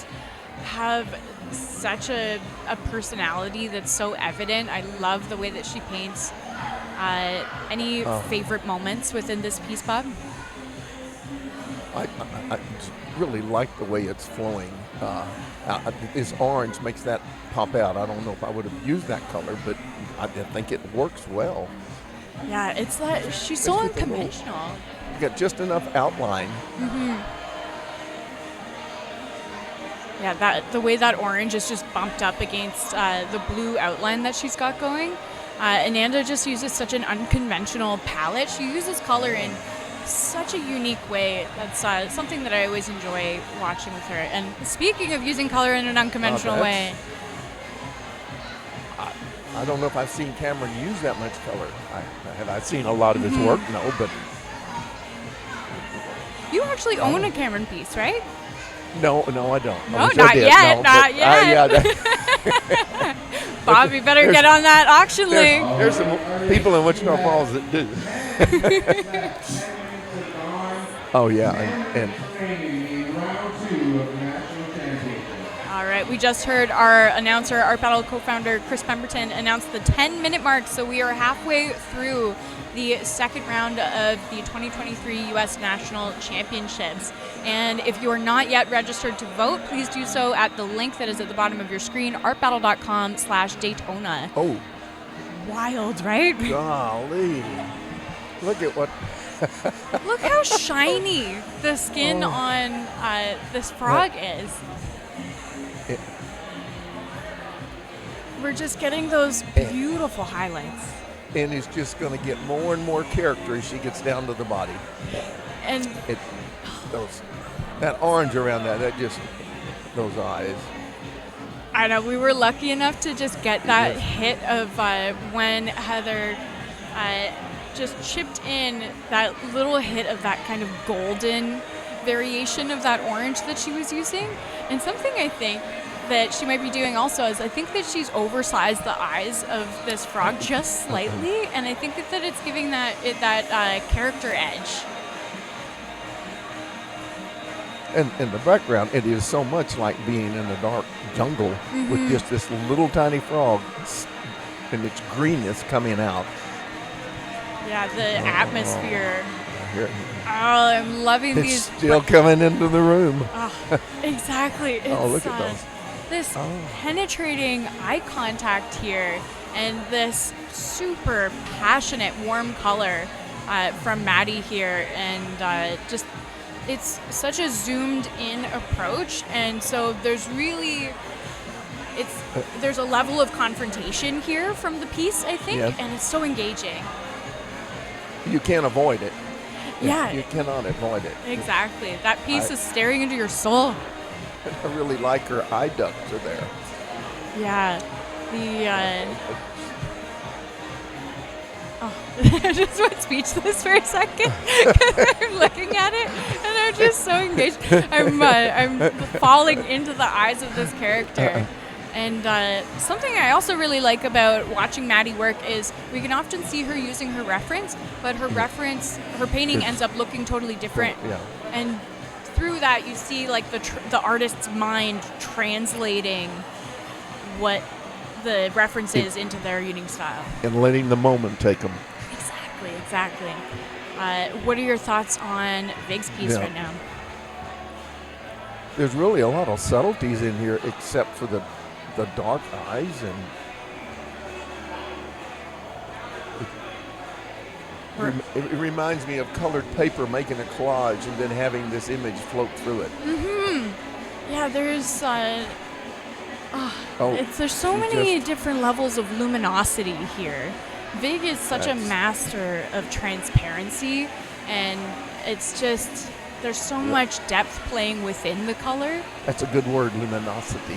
have such a personality that's so evident. I love the way that she paints. Any favorite moments within this piece, Bob? I really like the way it's flowing. This orange makes that pop out. I don't know if I would have used that color, but I think it works well. Yeah, it's that she's so unconventional. You got just enough outline. Mm-hmm. Yeah, the way that orange is just bumped up against the blue outline that she's got going. Ananda just uses such an unconventional palette. She uses color in such a unique way. That's something that I always enjoy watching with her. And speaking of using color in an unconventional way, I don't know if I've seen Cameron use that much color. Have I seen a lot of his work? No, but you actually own a Cameron piece, right? No, I don't. No, not yet. Not yet. Bob, you better get on that auction link. There's some people in Wichita Falls that do. Oh yeah, and all right, we just heard our announcer, Art Battle co-founder Chris Pemberton announce the 10-minute mark, so we are halfway through the second round of the 2023 U.S. National Championships. And if you are not yet registered to vote, please do so at the link that is at the bottom of your screen, artbattle.com/Daytona. Oh. Wild, right? Golly. Look at what... Look how shiny the skin on this frog is. We're just getting those beautiful highlights. And it's just going to get more and more character as she gets down to the body. And that orange around those eyes. I know, we were lucky enough to just get that hit of when Heather just chipped in that little hit of that kind of golden variation of that orange that she was using. And something I think that she might be doing also is I think that she's oversized the eyes of this frog just slightly, and I think that it's giving that character edge. And in the background, it is so much like being in a dark jungle with just this little tiny frog and its greenness coming out. Yeah, the atmosphere. I'm loving these. It's still coming into the room. Exactly. It's, look at those. This penetrating eye contact here, and this super passionate, warm color from Maddie here, and just it's such a zoomed in approach, and so there's a level of confrontation here from the piece, I think, and it's so engaging. You can't avoid it. Yeah. You cannot avoid it. Exactly. That piece is staring into your soul. I really like her eye ducts are there. Yeah. The I just went speechless for a second because I'm looking at it and I'm just so engaged. I'm falling into the eyes of this character. And something I also really like about watching Maddie work is we can often see her using her reference, but her painting ends up looking totally different. Yeah. And through that, you see like the artist's mind translating what the reference is into their unique style. And letting the moment take them. Exactly. What are your thoughts on Vig's piece right now? There's really a lot of subtleties in here, except for the dark eyes and it reminds me of colored paper making a collage and then having this image float through it. Yeah, there's there's so many different levels of luminosity here. Vig is such a master of transparency, and it's just there's so much depth playing within the color. That's a good word, luminosity.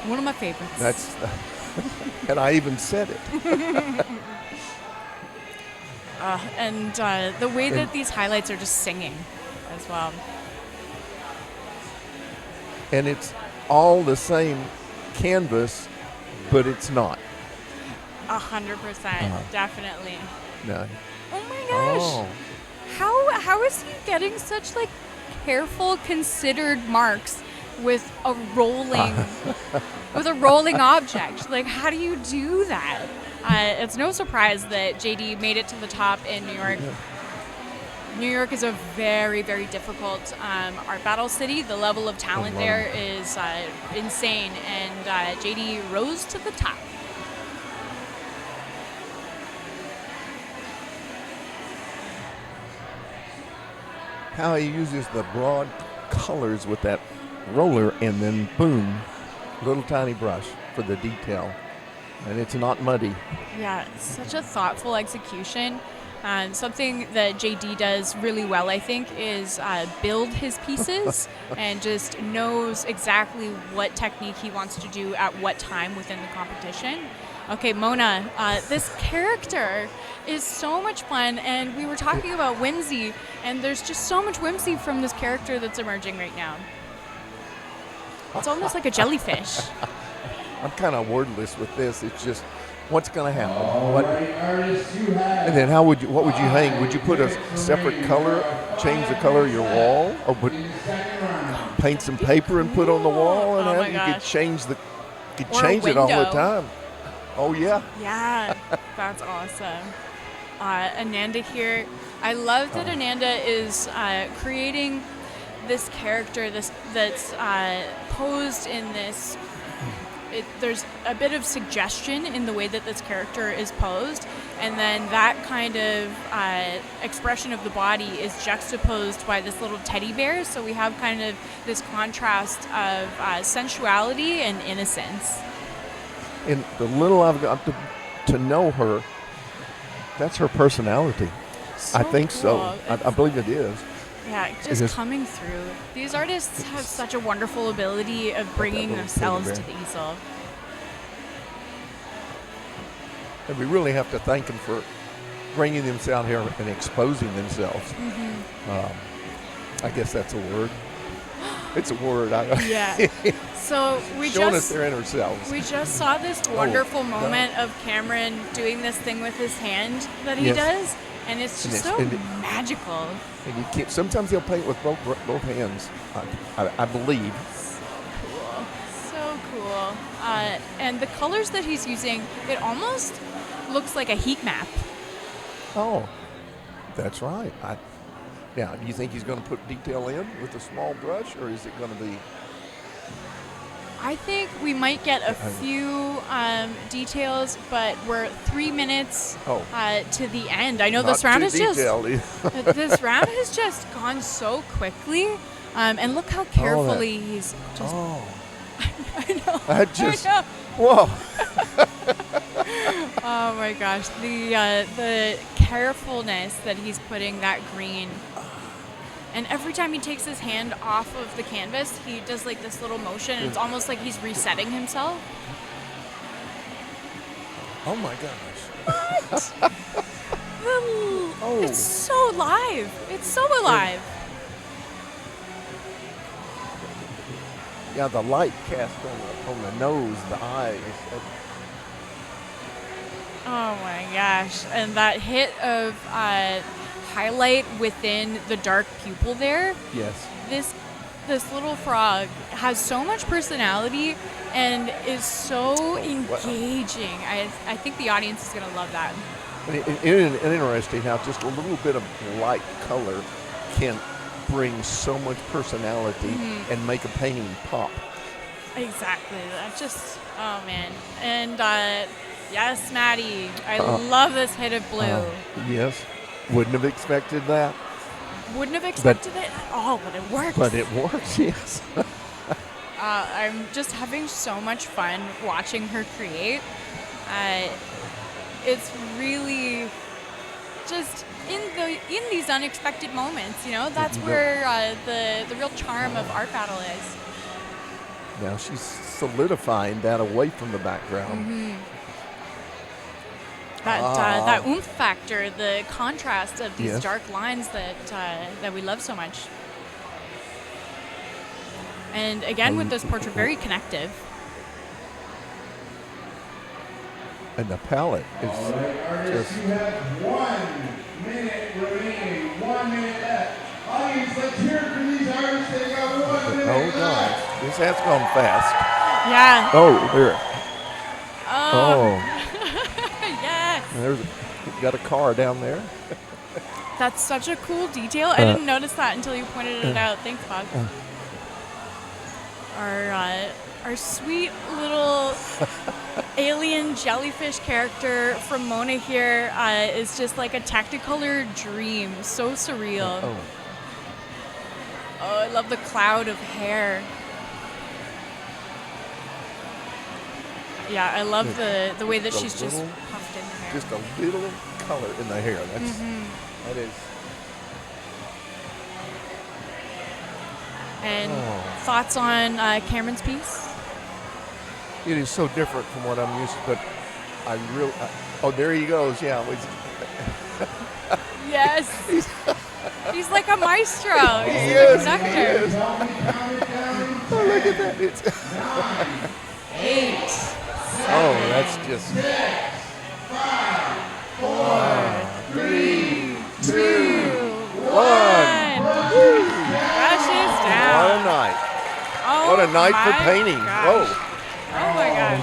One of my favorites. And I even said it. And the way that these highlights are just singing as well. And it's all the same canvas, but it's not. 100%, definitely. No. Oh my gosh! How is he getting such like careful, considered marks with a rolling object? Like, how do you do that? It's no surprise that JD made it to the top in New York. New York is a very, very difficult art battle city. The level of talent there is insane, and JD rose to the top. How he uses the broad colors with that roller, and then boom, little tiny brush for the detail, and it's not muddy. Yeah, such a thoughtful execution. Something that JD does really well, I think, is build his pieces and just knows exactly what technique he wants to do at what time within the competition. Okay, Mona, this character is so much fun, and we were talking about whimsy, and there's just so much whimsy from this character that's emerging right now. It's almost like a jellyfish. I'm kind of wordless with this. It's just, what's going to happen? And then what would you hang? Would you put a separate color, change the color of your wall, or paint some paper and put on the wall, and you could change it all the time. Oh yeah. Yeah, that's awesome. Ananda here. I love that Ananda is creating this character that's posed in this. There's a bit of suggestion in the way that this character is posed, and then that kind of expression of the body is juxtaposed by this little teddy bear. So we have kind of this contrast of sensuality and innocence. And the little I've got to know her, that's her personality. So I think cool. so. I believe it is. Yeah, just coming through. These artists have such a wonderful ability of bringing themselves to the easel. And we really have to thank them for bringing themselves here and exposing themselves. I guess that's a word. It's a word. Yeah. So we showing us their inner selves. We just saw this wonderful moment of Cameron doing this thing with his hand that he does, and it's just so magical. And you can't. Sometimes he'll paint with both hands. I believe. So cool. And the colors that he's using, it almost looks like a heat map. Oh, that's right. Now, do you think he's going to put detail in with a small brush, or is it going to be? I think we might get a few details, but we're 3 minutes to the end. I know this round has just gone so quickly, and look how carefully he's just. I know. Whoa. Oh my gosh, the carefulness that he's putting that green. And every time he takes his hand off of the canvas, he does like this little motion. And it's almost like he's resetting himself. Oh my gosh. Oh. It's so alive. It's so alive. Yeah, the light cast on the nose, the eyes. Oh my gosh. And that hit of highlight within the dark pupil there. Yes. This little frog has so much personality and is so engaging. I think the audience is going to love that. And interesting how just a little bit of light color can bring so much personality and make a painting pop. Exactly. That's just, oh man. And yes, Maddie, I love this hit of blue. Yes. Wouldn't have expected that. Wouldn't have expected it at all, but it works. But it works, yes. I'm just having so much fun watching her create. It's really just in these unexpected moments, you know. That's where the real charm of Art Battle is. Now she's solidifying that away from the background. That oomph factor, the contrast of these Yes. dark lines that we love so much. And again, with this portrait, very connective. And the palette is All right, artists, just you have 1 minute remaining. 1 minute left. Audience, let's hear it for these artists. They got 1 minute oh left. gosh. This has gone fast. Yeah. Oh, there. Oh. Yes. There's got a car down there. That's such a cool detail. I didn't notice that until you pointed it out. Thanks, Bob. Our sweet little alien jellyfish character from Mona here is just like a Technicolor dream. So surreal. Oh. Oh, I love the cloud of hair. Yeah, I love the way that The she's just little- puffed in the hair. Just a little color in the hair. That's that is. And thoughts on Cameron's piece? It is so different from what I'm used to, but I really. Oh, there he goes. Yeah. Yes. He's like a maestro. He's He a is, conductor. he is. Oh, look at that. It's 8, oh, that's just 4, 3, 2, 1. Crashes what down. a night. Oh What a night for my painting. gosh. Whoa. Oh my gosh.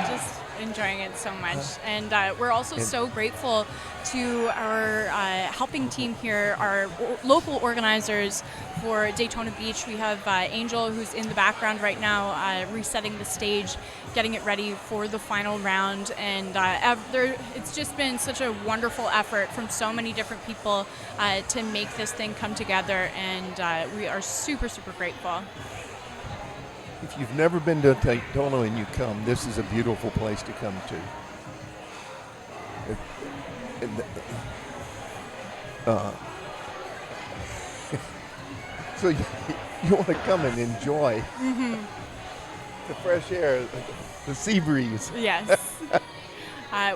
Just enjoying it so much. And we're also so grateful to our helping team here, our local organizers for Daytona Beach. We have Angel, who's in the background right now, resetting the stage, getting it ready for the final round. And it's just been such a wonderful effort from so many different people to make this thing come together. And we are super, super grateful. If you've never been to Daytona and you come, this is a beautiful place to come to. So you want to come and enjoy the fresh air, the sea breeze. Yes.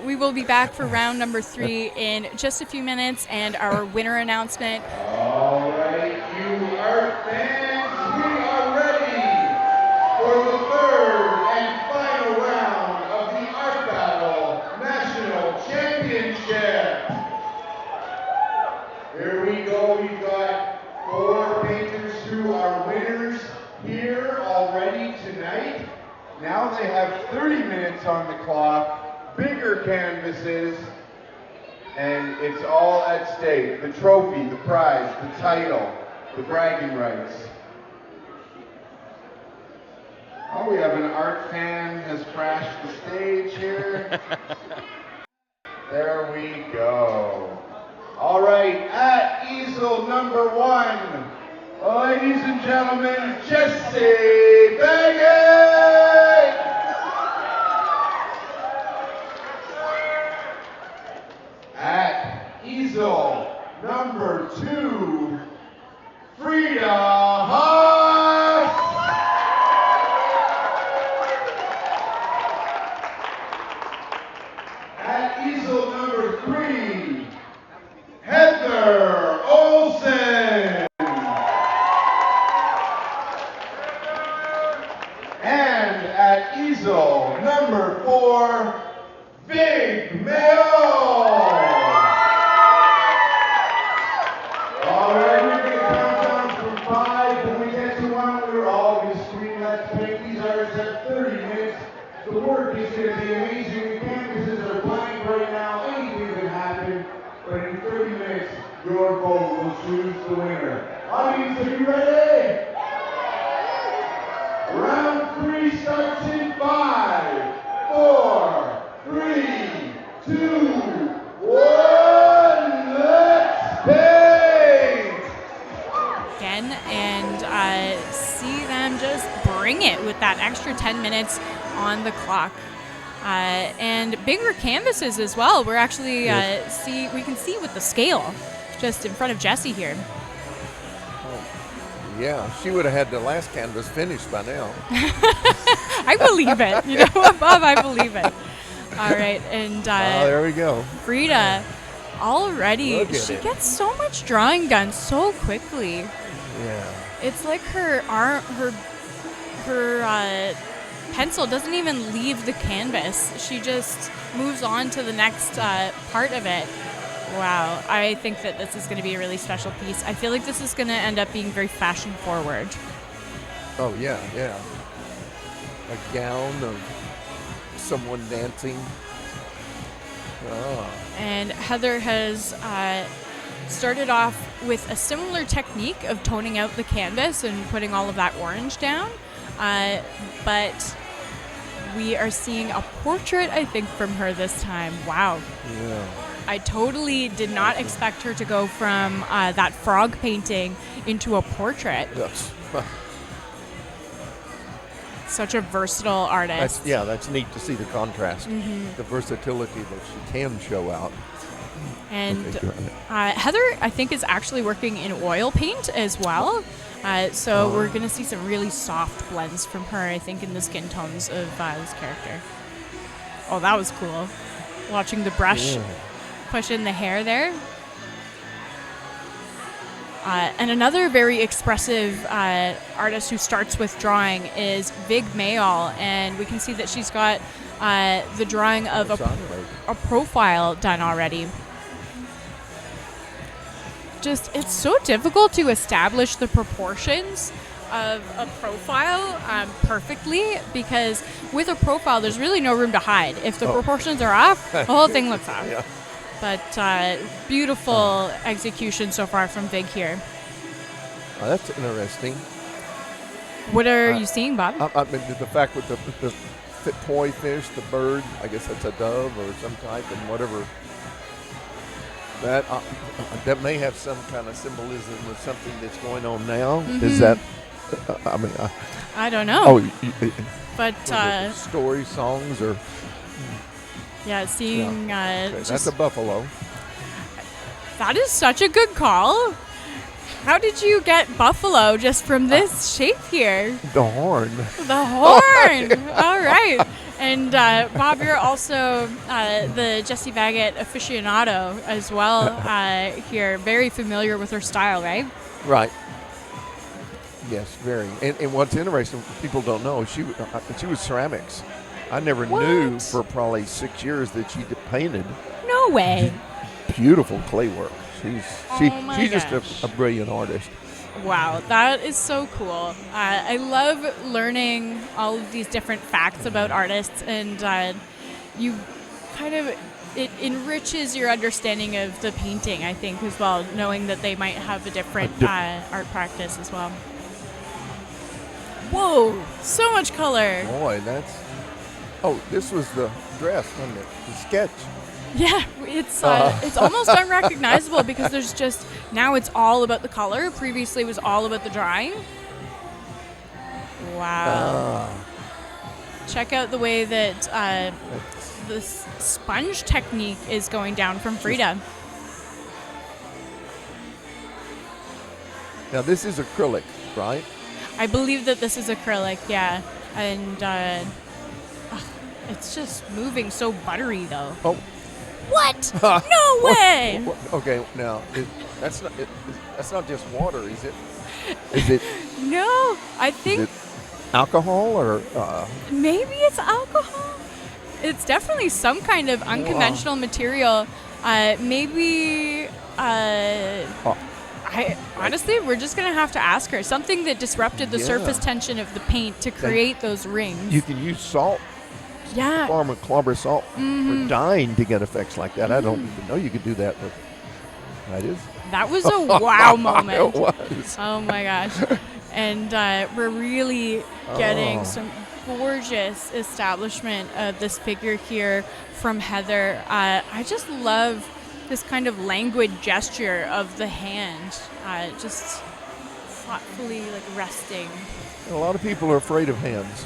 We will be back for round number 3 in just a few minutes and our winner announcement. All right, you art fans, we are ready for the third and final round of the Art Battle National Championship. Here we go. We've got 4 painters who are winners here already tonight. Now they have 30 minutes on the clock, bigger canvases, and it's all at stake. The trophy, the prize, the title, the bragging rights. Oh, we have an art fan has crashed the stage here. There we go. All right, at easel number 1, ladies and gentlemen, Jesse Baggett! At easel number 2, Frida Haas! number 4, Big Mail. All right, we're going to count down from 5. When we get to 1, we're all going to scream, let's paint. These artists have 30 minutes. The work is going to be amazing. The canvases are blank right now. Anything can happen. But in 30 minutes, your vote will choose the winner. Audience, are you ready? Round 3 starts in 5, 4, 3, 2, 1. Let's paint! Again, and see them just bring it with that extra 10 minutes on the clock. And bigger canvases as well. We're actually we can see with the scale just in front of Jessie here. Yeah, she would have had the last canvas finished by now. I believe it. You know, Bob, I believe it. All right, and there we go. Frida, already she it. gets so much drawing done so quickly. Yeah. It's like her pencil doesn't even leave the canvas. She just moves on to the next part of it. Wow, I think that this is going to be a really special piece. I feel like this is going to end up being very fashion forward. Oh, yeah. A gown of someone dancing. Oh. And Heather has started off with a similar technique of toning out the canvas and putting all of that orange down. But we are seeing a portrait, I think, from her this time. Wow. Yeah. I totally did not expect her to go from that frog painting into a portrait. Yes. Such a versatile artist. That's neat to see the contrast, the versatility that she can show out. And Heather, I think, is actually working in oil paint as well. So we're going to see some really soft blends from her, I think, in the skin tones of this character. Oh, that was cool. Watching the brush push in the hair there. And another very expressive artist who starts with drawing is Vig Mayall, and we can see that she's got the drawing of a profile done already. Just, it's so difficult to establish the proportions of a profile perfectly, because with a profile there's really no room to hide. If the proportions are off, the whole thing looks off. Yeah. But beautiful execution so far from Vig here. Oh, that's interesting. What are you seeing, Bob? I mean, the fact with the toy fish, the bird, I guess that's a dove or some type, and whatever. That may have some kind of symbolism with something that's going on now. Is that? I don't know. Oh, but story songs or. Yeah, seeing. That's a buffalo. That is such a good call. How did you get buffalo just from this shape here? The horn. The horn. All right. And Bob, you're also the Jessie Baggett aficionado as well here. Very familiar with her style, right? Right. Yes, very. And what's interesting, people don't know, she was ceramics. I never knew for probably 6 years that she painted. No way. Beautiful clay work. She's gosh. just a brilliant artist. Wow, that is so cool. I love learning all of these different facts about artists, and you kind of, it enriches your understanding of the painting, I think, as well, knowing that they might have a different art practice as well. Whoa, so much color. Boy, this was the dress, wasn't it? The sketch. Yeah, it's almost unrecognizable because there's just, now it's all about the color. Previously it was all about the drawing. Wow. Check out the way that the sponge technique is going down from Frida. Now this is acrylic, right? I believe that this is acrylic, yeah. And it's just moving so buttery though. Oh. What? No way! Okay, now that's not just water, is it? Is it? No, I think Is it alcohol or? maybe it's alcohol. it's definitely some kind of unconventional material. Maybe. Honestly, we're just gonna have to ask her something that disrupted the surface tension of the paint to create those rings. You can use salt. Yeah. Farmer clobber salt for dyeing to get effects like that. I don't even know you could do that, but that is. That was a wow moment. It was. Oh my gosh. And we're really getting some gorgeous establishment of this figure here from Heather. I just love this kind of languid gesture of the hand, just thoughtfully like resting. And a lot of people are afraid of hands.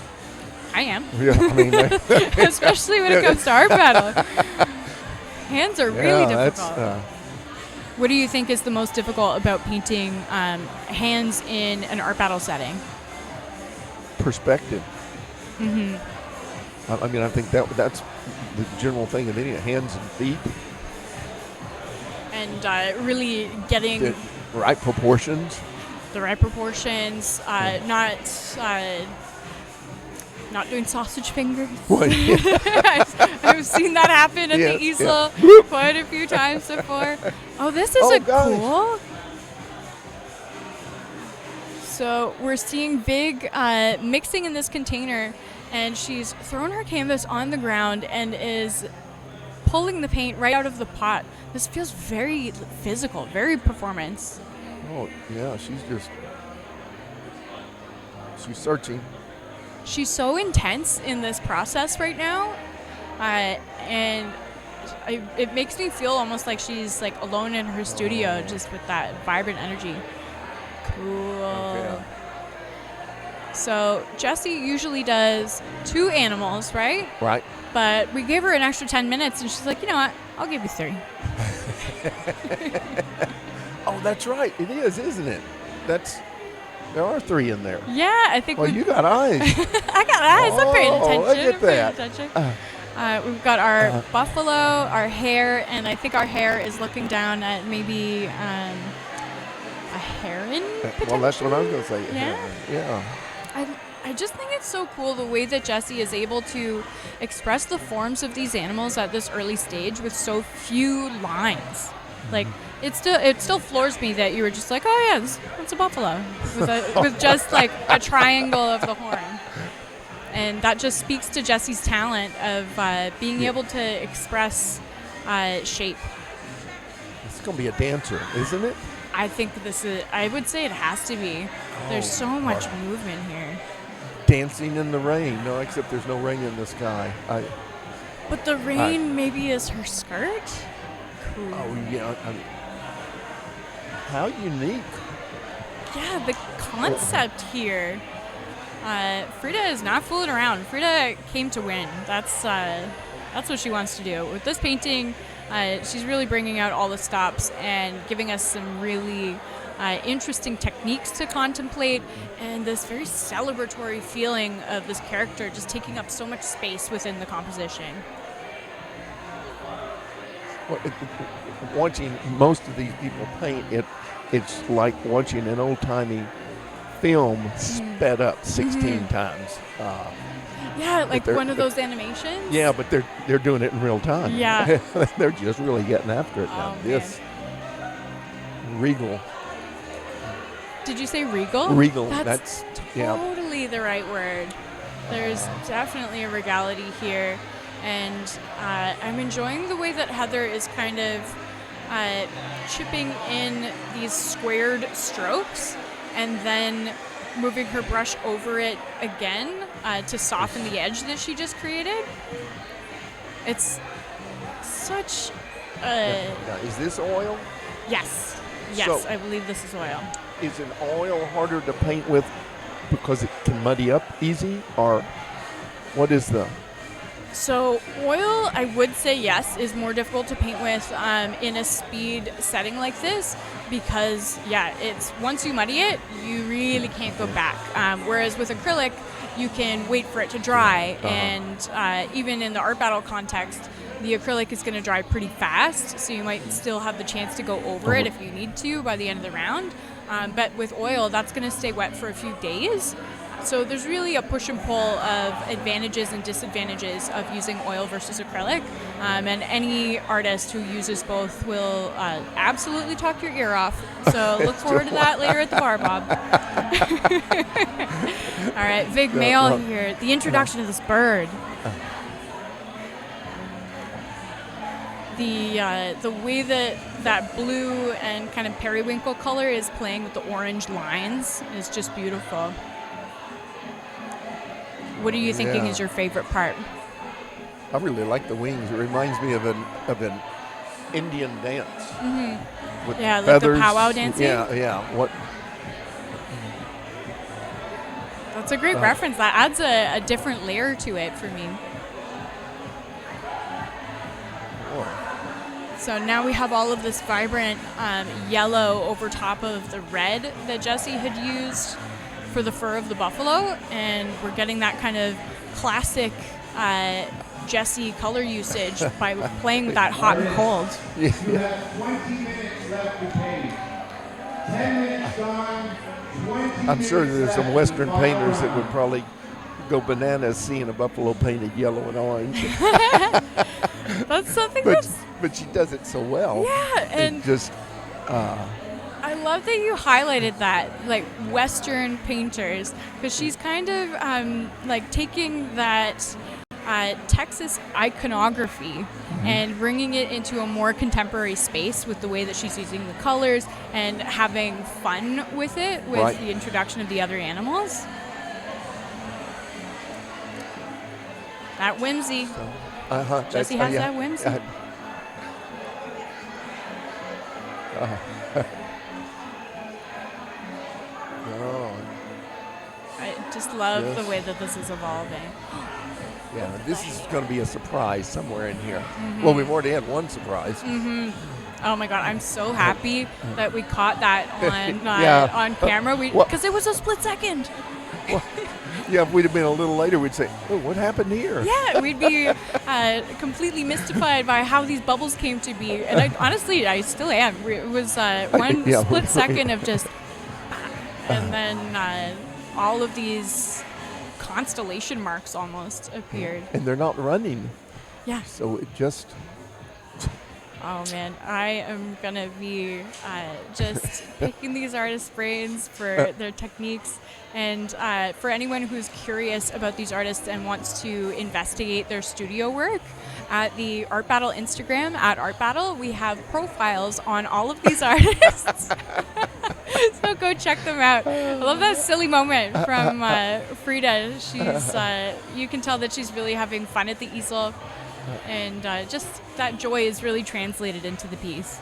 I am. Yeah, I mean, especially when it comes to art battle. Hands are really difficult. What do you think is the most difficult about painting hands in an art battle setting? Perspective. I mean, I think that's the general thing of any hands and feet. And really getting the right proportions. The right proportions. Not doing sausage fingers. I've seen that happen at the easel quite a few times before. Oh, this is cool. So we're seeing Vig mixing in this container, and she's thrown her canvas on the ground and is pulling the paint right out of the pot. This feels very physical, very performance. Oh, yeah, she's searching. She's so intense in this process right now, and it makes me feel almost like she's like alone in her studio, just with that vibrant energy. Cool. Okay. So Jessie usually does 2 animals, right? Right. But we gave her an extra 10 minutes, and she's like, you know what? I'll give you 3. Oh, that's right. It is, isn't it? There are 3 in there. Yeah, I think. Well, you got eyes. I got eyes. I'm paying attention. Look at that. We've got our buffalo, our hare, and I think our hare is looking down at maybe a heron. Well, that's what I was going to say. Yeah. I just think it's so cool the way that Jessie is able to express the forms of these animals at this early stage with so few lines. Like, it still floors me that you were just like, oh yeah, it's a buffalo with just like a triangle of the horn. And that just speaks to Jessie's talent of being able to express shape. It's going to be a dancer, isn't it? I think I would say it has to be. There's so much movement here. Dancing in the rain. No, except there's no rain in the sky. But the rain maybe is her skirt? Cool. Oh, yeah. How unique. Yeah, the concept here. Frida is not fooling around. Frida came to win. That's what she wants to do. With this painting, she's really bringing out all the stops and giving us some really interesting techniques to contemplate, and this very celebratory feeling of this character just taking up so much space within the composition. Well, watching most of these people paint, it's like watching an old-timey film sped up 16 times. Yeah, like one of those animations. Yeah, but they're doing it in real time. Yeah. They're just really getting after it now. This regal. Did you say regal? Regal. That's totally the right word. There's definitely a regality here. And I'm enjoying the way that Heather is kind of chipping in these squared strokes and then moving her brush over it again to soften the edge that she just created. It's such a... Now, is this oil? Yes. Yes, so I believe this is oil. Is an oil harder to paint with because it can muddy up easy, or what is the... So oil, I would say yes, is more difficult to paint with in a speed setting like this because, it's once you muddy it, you really can't go back. Whereas with acrylic, you can wait for it to dry, and even in the art battle context, the acrylic is going to dry pretty fast, so you might still have the chance to go over it if you need to by the end of the round. But with oil, that's going to stay wet for a few days. So there's really a push and pull of advantages and disadvantages of using oil versus acrylic, and any artist who uses both will absolutely talk your ear off. So look forward to that later at the bar, Bob. All right, Vig Mail here. The introduction of this bird. The way that blue and kind of periwinkle color is playing with the orange lines is just beautiful. What are you thinking is your favorite part? I really like the wings. It reminds me of an Indian dance. Mm-hmm. With like feathers. The powwow dancing? Yeah. What? That's a great reference. That adds a different layer to it for me. So now we have all of this vibrant yellow over top of the red that Jesse had used for the fur of the buffalo, and we're getting that kind of classic Jesse color usage by playing with that hot and cold. You have 20 minutes left to paint. 10 minutes gone, 20 I'm sure minutes there's some left Western to painters that follow. would probably go bananas seeing a buffalo painted yellow and orange. That's something But she does it so well. Yeah, and just I love that you highlighted that, like Western painters, because she's kind of like taking that Texas iconography and bringing it into a more contemporary space with the way that she's using the colors and having fun with it with the introduction of the other animals. That whimsy. Jesse has that whimsy. I just love the way that this is evolving. Yeah, this is going to be a surprise somewhere in here. Well, we've already had one surprise. Oh my God, I'm so happy that we caught that on on camera because it was a split second. Yeah, if we'd have been a little later, we'd say, "Oh, what happened here?" Yeah, we'd be completely mystified by how these bubbles came to be. And honestly, I still am. It was one split second of just, and then all of these constellation marks almost appeared. And they're not running. Yeah. So it just... Oh man, I am gonna be just picking these artists' brains for their techniques, and for anyone who's curious about these artists and wants to investigate their studio work, at the Art Battle Instagram at Art Battle, we have profiles on all of these artists. So go check them out. I love that silly moment from Frida. She's you can tell that she's really having fun at the easel. And just that joy is really translated into the piece.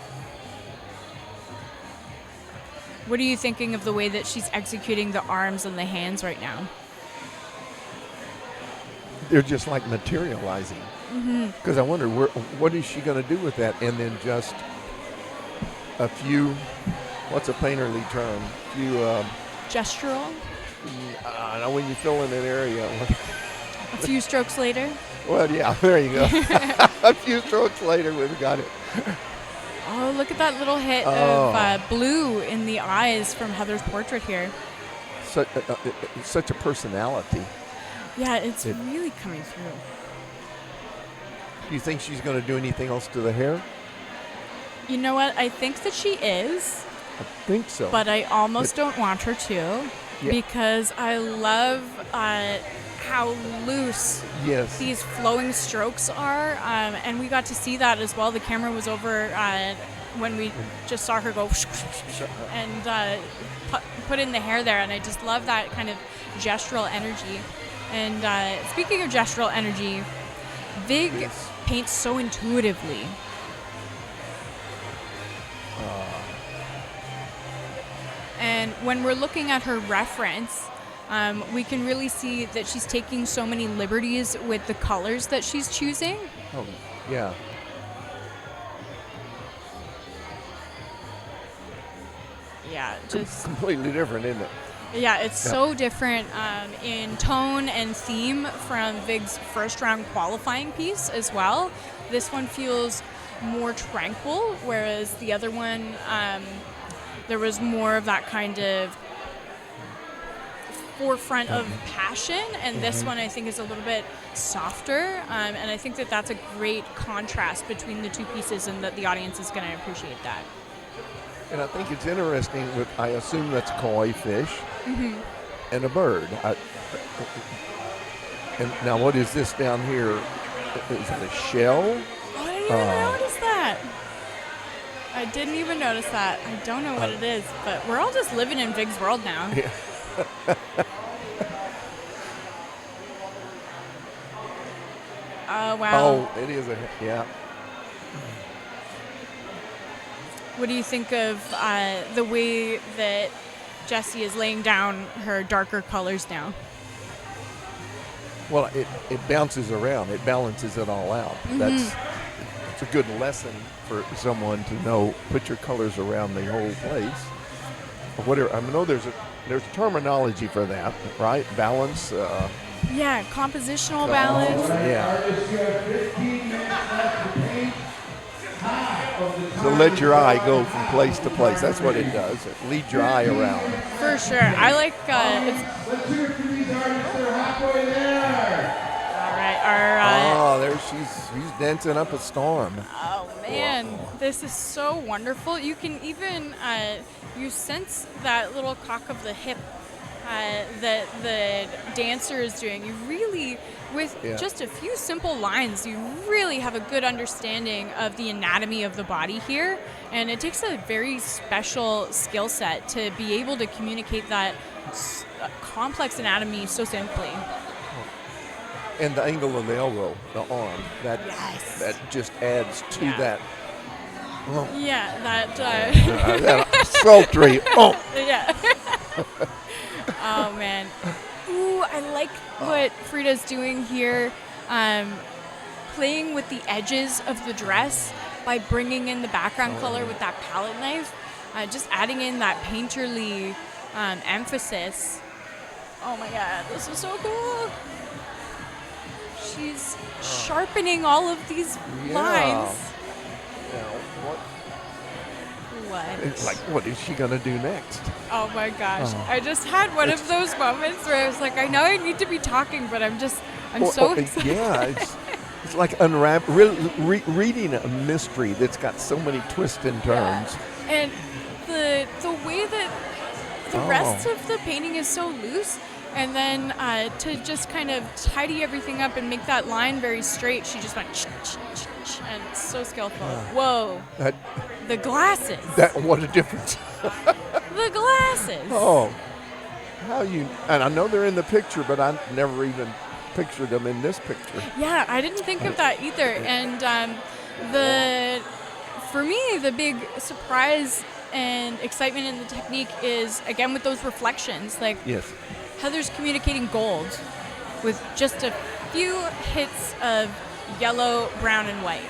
What are you thinking of the way that she's executing the arms and the hands right now? They're just like materializing. Because I wonder, what is she going to do with that? And then just a few, what's a painterly term? A few... gestural? I know when you fill in an area. A few strokes later? Well, yeah, there you go. A few strokes later, we've got it. Oh, look at that little hit of blue in the eyes from Heather's portrait here. Such a personality. Yeah, it's really coming through. Do you think she's going to do anything else to the hair? You know what? I think that she is. I think so. But I almost don't want her to because I love how loose these flowing strokes are, and we got to see that as well. The camera was over when we just saw her go and put in the hair there, and I just love that kind of gestural energy. And speaking of gestural energy, Vig paints so intuitively. And when we're looking at her reference, we can really see that she's taking so many liberties with the colors that she's choosing. Oh, yeah. Yeah, just completely different, isn't it? Yeah, it's so different in tone and theme from Vig's first round qualifying piece as well. This one feels more tranquil, whereas the other one, there was more of that kind of forefront of passion, and this one I think is a little bit softer, and I think that that's a great contrast between the two pieces, and that the audience is going to appreciate that. And I think it's interesting with, I assume that's koi fish and a bird. And now what is this down here? Is that a shell? Oh, I didn't even notice that. I didn't even notice that. I don't know what it is, but we're all just living in Vig's world now. Yeah. Oh, wow. Oh, it is yeah. What do you think of the way that Jessie is laying down her darker colors now? Well, it bounces around. It balances it all out. That's a good lesson for someone to know. Put your colors around the whole place. Or whatever. I know there's terminology for that, right? Balance. Yeah, compositional balance. Yeah. So let your eye go from place to place. That's what it does. It leads your eye around. For sure. I like it's Let's hear it for these artists. They're halfway there. all right. There she's dancing up a storm. Oh man, this is so wonderful. You can even you sense that little cock of the hip that the dancer is doing. You really, with just a few simple lines, you really have a good understanding of the anatomy of the body here. And it takes a very special skill set to be able to communicate that complex anatomy so simply. And the angle of the elbow, the arm, that just adds to that. Oh. Yeah, that. That sultry. Oh. Yeah. Oh man. Ooh, I like what Frida's doing here, playing with the edges of the dress by bringing in the background color with that palette knife, just adding in that painterly emphasis. Oh my god, this is so cool. She's sharpening all of these lines. What? What is she gonna do next? Oh my gosh. I just had one of those moments where I was like, I know I need to be talking, but I'm so excited. Yeah, it's like reading a mystery that's got so many twists and turns. Yeah. And the way that the rest of the painting is so loose, and then to just kind of tidy everything up and make that line very straight, she just went and it's so skillful. Whoa. The glasses. What a difference. The glasses. Oh. And I know they're in the picture, but I never even pictured them in this picture. Yeah, I didn't think of that either. And for me, the big surprise and excitement in the technique is, again, with those reflections. Like, yes. Heather's communicating gold with just a few hits of yellow, brown, and white.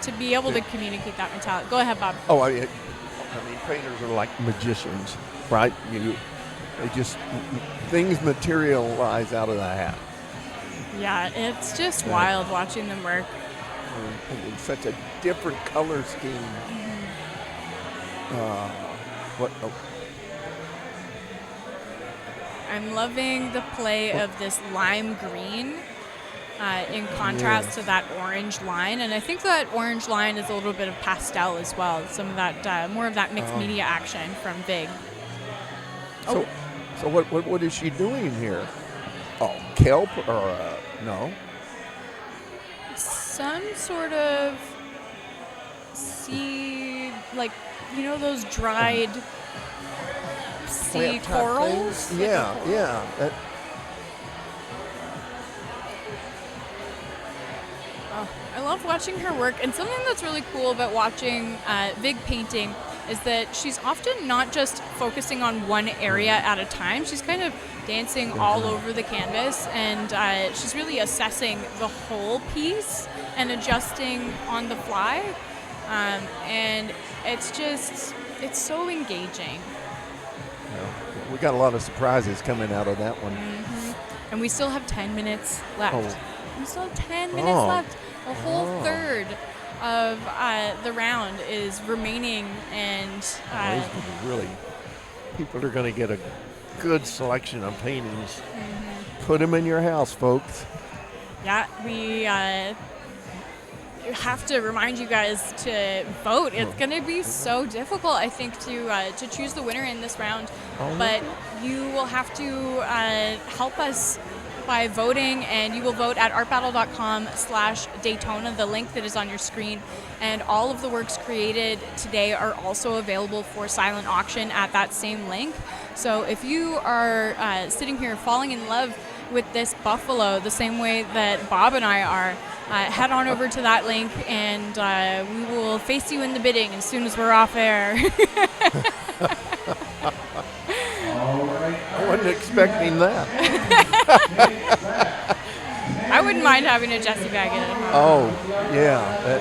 To be able to communicate that metallic. Go ahead, Bob. Oh, I mean, painters are like magicians, right? Things materialize out of the hat. Yeah, it's just wild watching them work. And it's such a different color scheme. I'm loving the play of this lime green in contrast to that orange line, and I think that orange line is a little bit of pastel as well. Some of that, more of that mixed media action from Vig. So what is she doing here? Oh, kelp or no? Some sort of sea, like those dried sea corals. Yeah. I love watching her work, and something that's really cool about watching Vig painting is that she's often not just focusing on one area at a time. She's kind of dancing all over the canvas, and she's really assessing the whole piece and adjusting on the fly. And it's so engaging. We got a lot of surprises coming out of that one. And we still have 10 minutes left. Oh. We still have 10 minutes left. A whole third of the round is remaining, and It's going to be really people are going to get a good selection of paintings. Put them in your house, folks. Yeah, we have to remind you guys to vote. It's going to be so difficult, I think, to choose the winner in this round. But you will have to help us by voting, and you will vote at artbattle.com/Daytona, the link that is on your screen. And all of the works created today are also available for silent auction at that same link. So if you are sitting here falling in love with this buffalo the same way that Bob and I are, head on over to that link, and we will face you in the bidding as soon as we're off air. I wasn't expecting that. I wouldn't mind having a Jessie bag in it. Oh, yeah.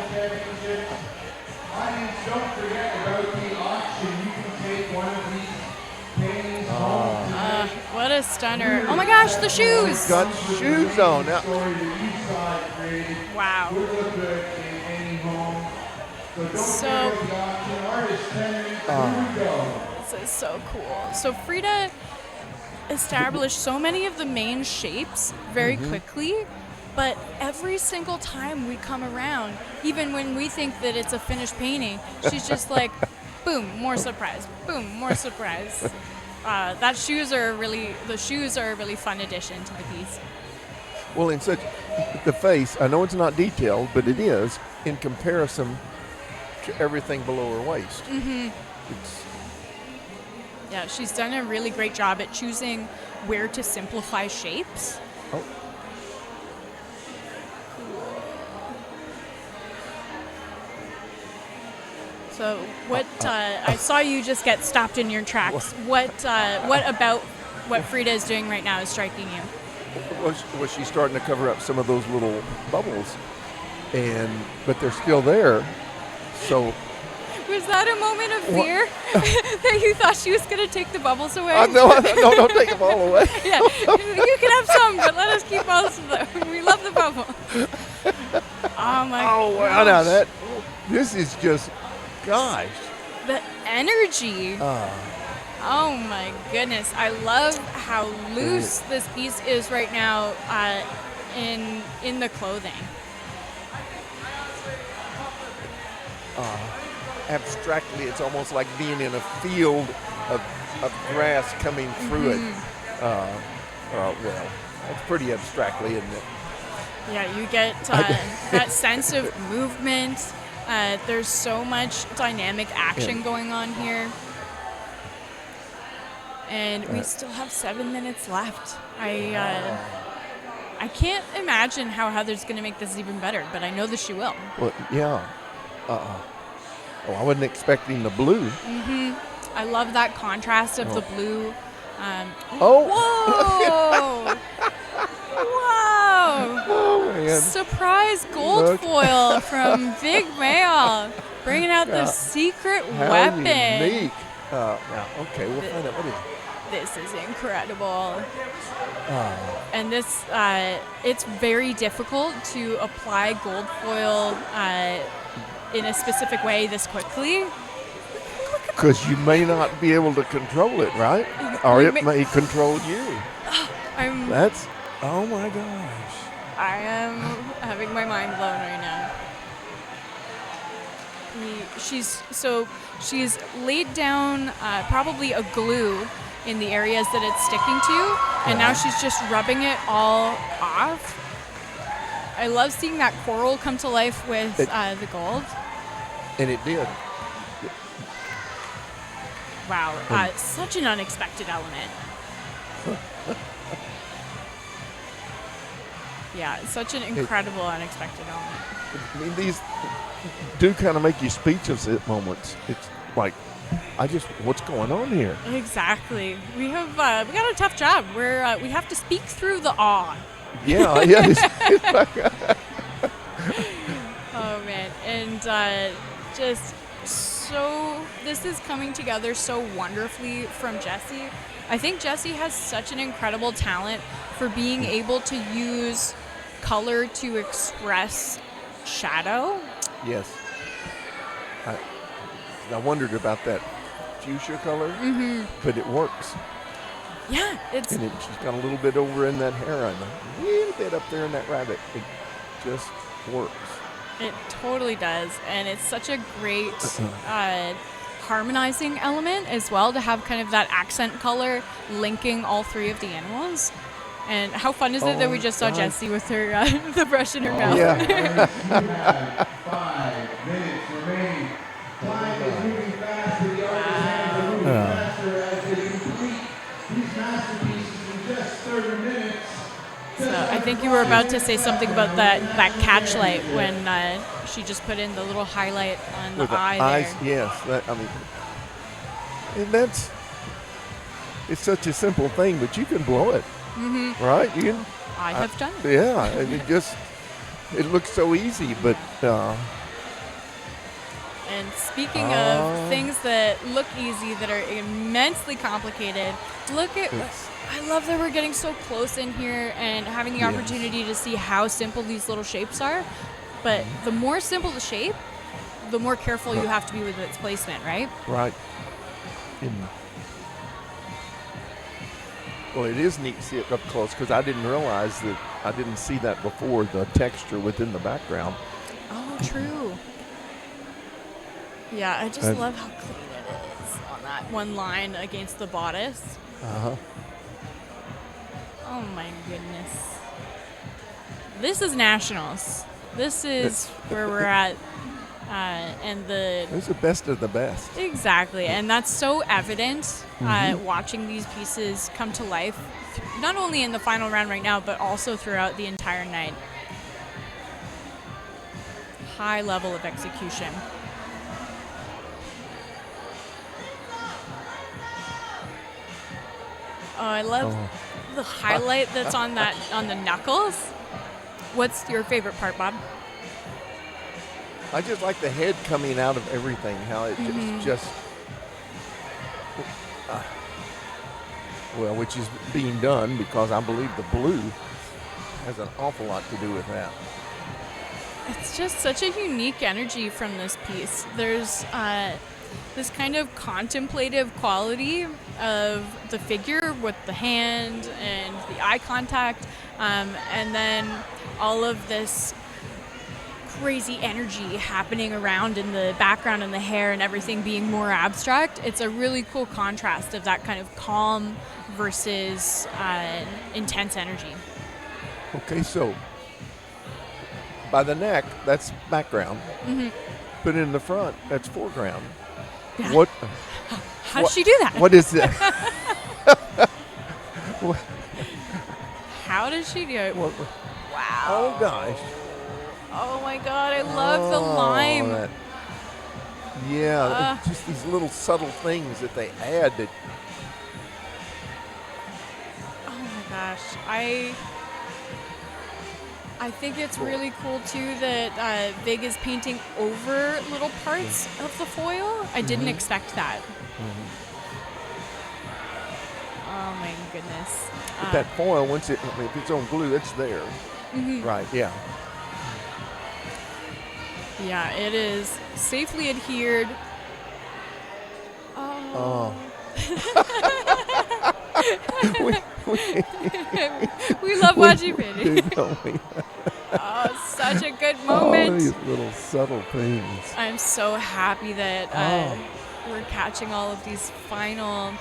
Don't forget about the auction. You can take one of these paintings. What a stunner. Oh my gosh, the shoes! Got shoes on. Now, Wow. So, this is so cool. So Frida established so many of the main shapes very quickly, but every single time we come around, even when we think that it's a finished painting, she's just like, boom, more surprise, boom, more surprise. The shoes are a really fun addition to the piece. well, the face, I know it's not detailed, but it is in comparison to everything below her waist. Yeah, she's done a really great job at choosing where to simplify shapes. Oh. So what I saw you just get stopped in your tracks. What about what Frida is doing right now is striking you? Was she starting to cover up some of those little bubbles, but they're still there. So Was that a moment of fear that you thought she was going to take the bubbles away? no, don't take them all away. Yeah, you can have some, but let us keep most of them. We love the bubble. Oh my! Oh wow! Now this is just, gosh. The energy. Oh my goodness! I love how loose this piece is right now in the clothing. Abstractly, it's almost like being in a field of grass coming through it. Well, that's pretty abstractly, isn't it? Yeah, you get that sense of movement. There's so much dynamic action going on here. And we still have 7 minutes left. I can't imagine how Heather's going to make this even better, but I know that she will. Well, yeah. I wasn't expecting the blue. I love that contrast of the blue. Oh! Whoa! Whoa! Oh, man. Surprise gold foil from Big Mail, bringing out the secret weapon. Unique. Now, okay, we'll find out what it is. This is incredible. And this, it's very difficult to apply gold foil in a specific way this quickly. Because you may not be able to control it, right? Or it may control you. Oh my gosh. I am having my mind blown right now. She's laid down probably a glue in the areas that it's sticking to, and now she's just rubbing it all off. I love seeing that coral come to life with the gold. And it did. Wow, such an unexpected element. Yeah, such an incredible unexpected element. I mean, these do kind of make you speechless at moments. It's like, what's going on here? Exactly. We got a tough job. We have to speak through the awe. Yeah. Oh man, and this is coming together so wonderfully from Jessie. I think Jessie has such an incredible talent for being able to use color to express shadow. Yes. I wondered about that fuchsia color, but it works. Yeah, it's And she's got a little bit over in that heron, a little bit up there in that rabbit. It just works. It totally does, and it's such a great harmonizing element as well to have kind of that accent color linking all three of the animals. And how fun is it that we just saw Jessie with her the brush in her mouth? Yeah. You have 5 minutes remaining. Time is moving faster. The artist's hands are moving faster as they complete these masterpieces in just 30 minutes. So I think you were about to say something about that catch light when she just put in the little highlight on the With the eye eyes, there. yes. And it's such a simple thing, but you can blow it, right? You can. I have done it. Yeah, and it looks so easy, but And speaking of things that look easy that are immensely complicated, look at. I love that we're getting so close in here and having the opportunity to see how simple these little shapes are. But the more simple the shape, the more careful you have to be with its placement, right? right. Well, it is neat to see it up close because I didn't realize that I didn't see that before, the texture within the background. Oh, true. Yeah, I just love how clean it is on that one line against the bodice. Uh-huh. Oh my goodness. This is nationals. This is where we're at. And It's the best of the best. exactly, and that's so evident watching these pieces come to life, not only in the final round right now, but also throughout the entire night. High level of execution. Oh, I love the highlight that's on the knuckles. What's your favorite part, Bob? I just like the head coming out of everything, how it just which is being done because I believe the blue has an awful lot to do with that. It's just such a unique energy from this piece. There's this kind of contemplative quality of the figure with the hand and the eye contact, and then all of this crazy energy happening around in the background and the hair and everything being more abstract. It's a really cool contrast of that kind of calm versus intense energy. Okay, so by the neck, that's background. But in the front, that's foreground. Yeah. What? How did she do that? What is that? How did she do it? Wow. Oh gosh. Oh my God, I love the lime. It's just these little subtle things that they add that. Oh my gosh, I think it's really cool too that Vig is painting over little parts of the foil. I didn't expect that. Oh my goodness. But that foil, if it's on glue, it's there. Right, yeah. Yeah, it is safely adhered. Oh. We love watching painting. Oh, such a good moment. These little subtle things. I'm so happy that we're catching all of these final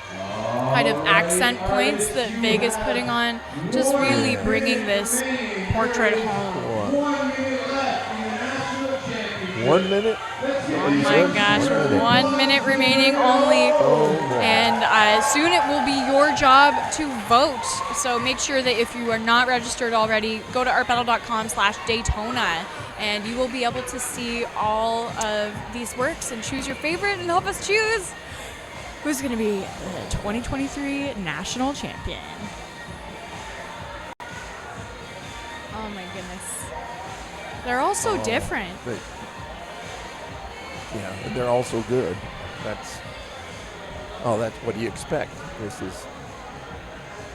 kind of accent points that Vig is putting on, just really bringing this portrait home. 1 minute? Oh my gosh, 1 minute remaining only. And soon it will be your job to vote. So make sure that if you are not registered already, go to artbattle.com/Daytona and you will be able to see all of these works and choose your favorite and help us choose who's going to be the 2023 national champion. Oh my goodness. They're all so different. Yeah, they're also good. That's what you expect.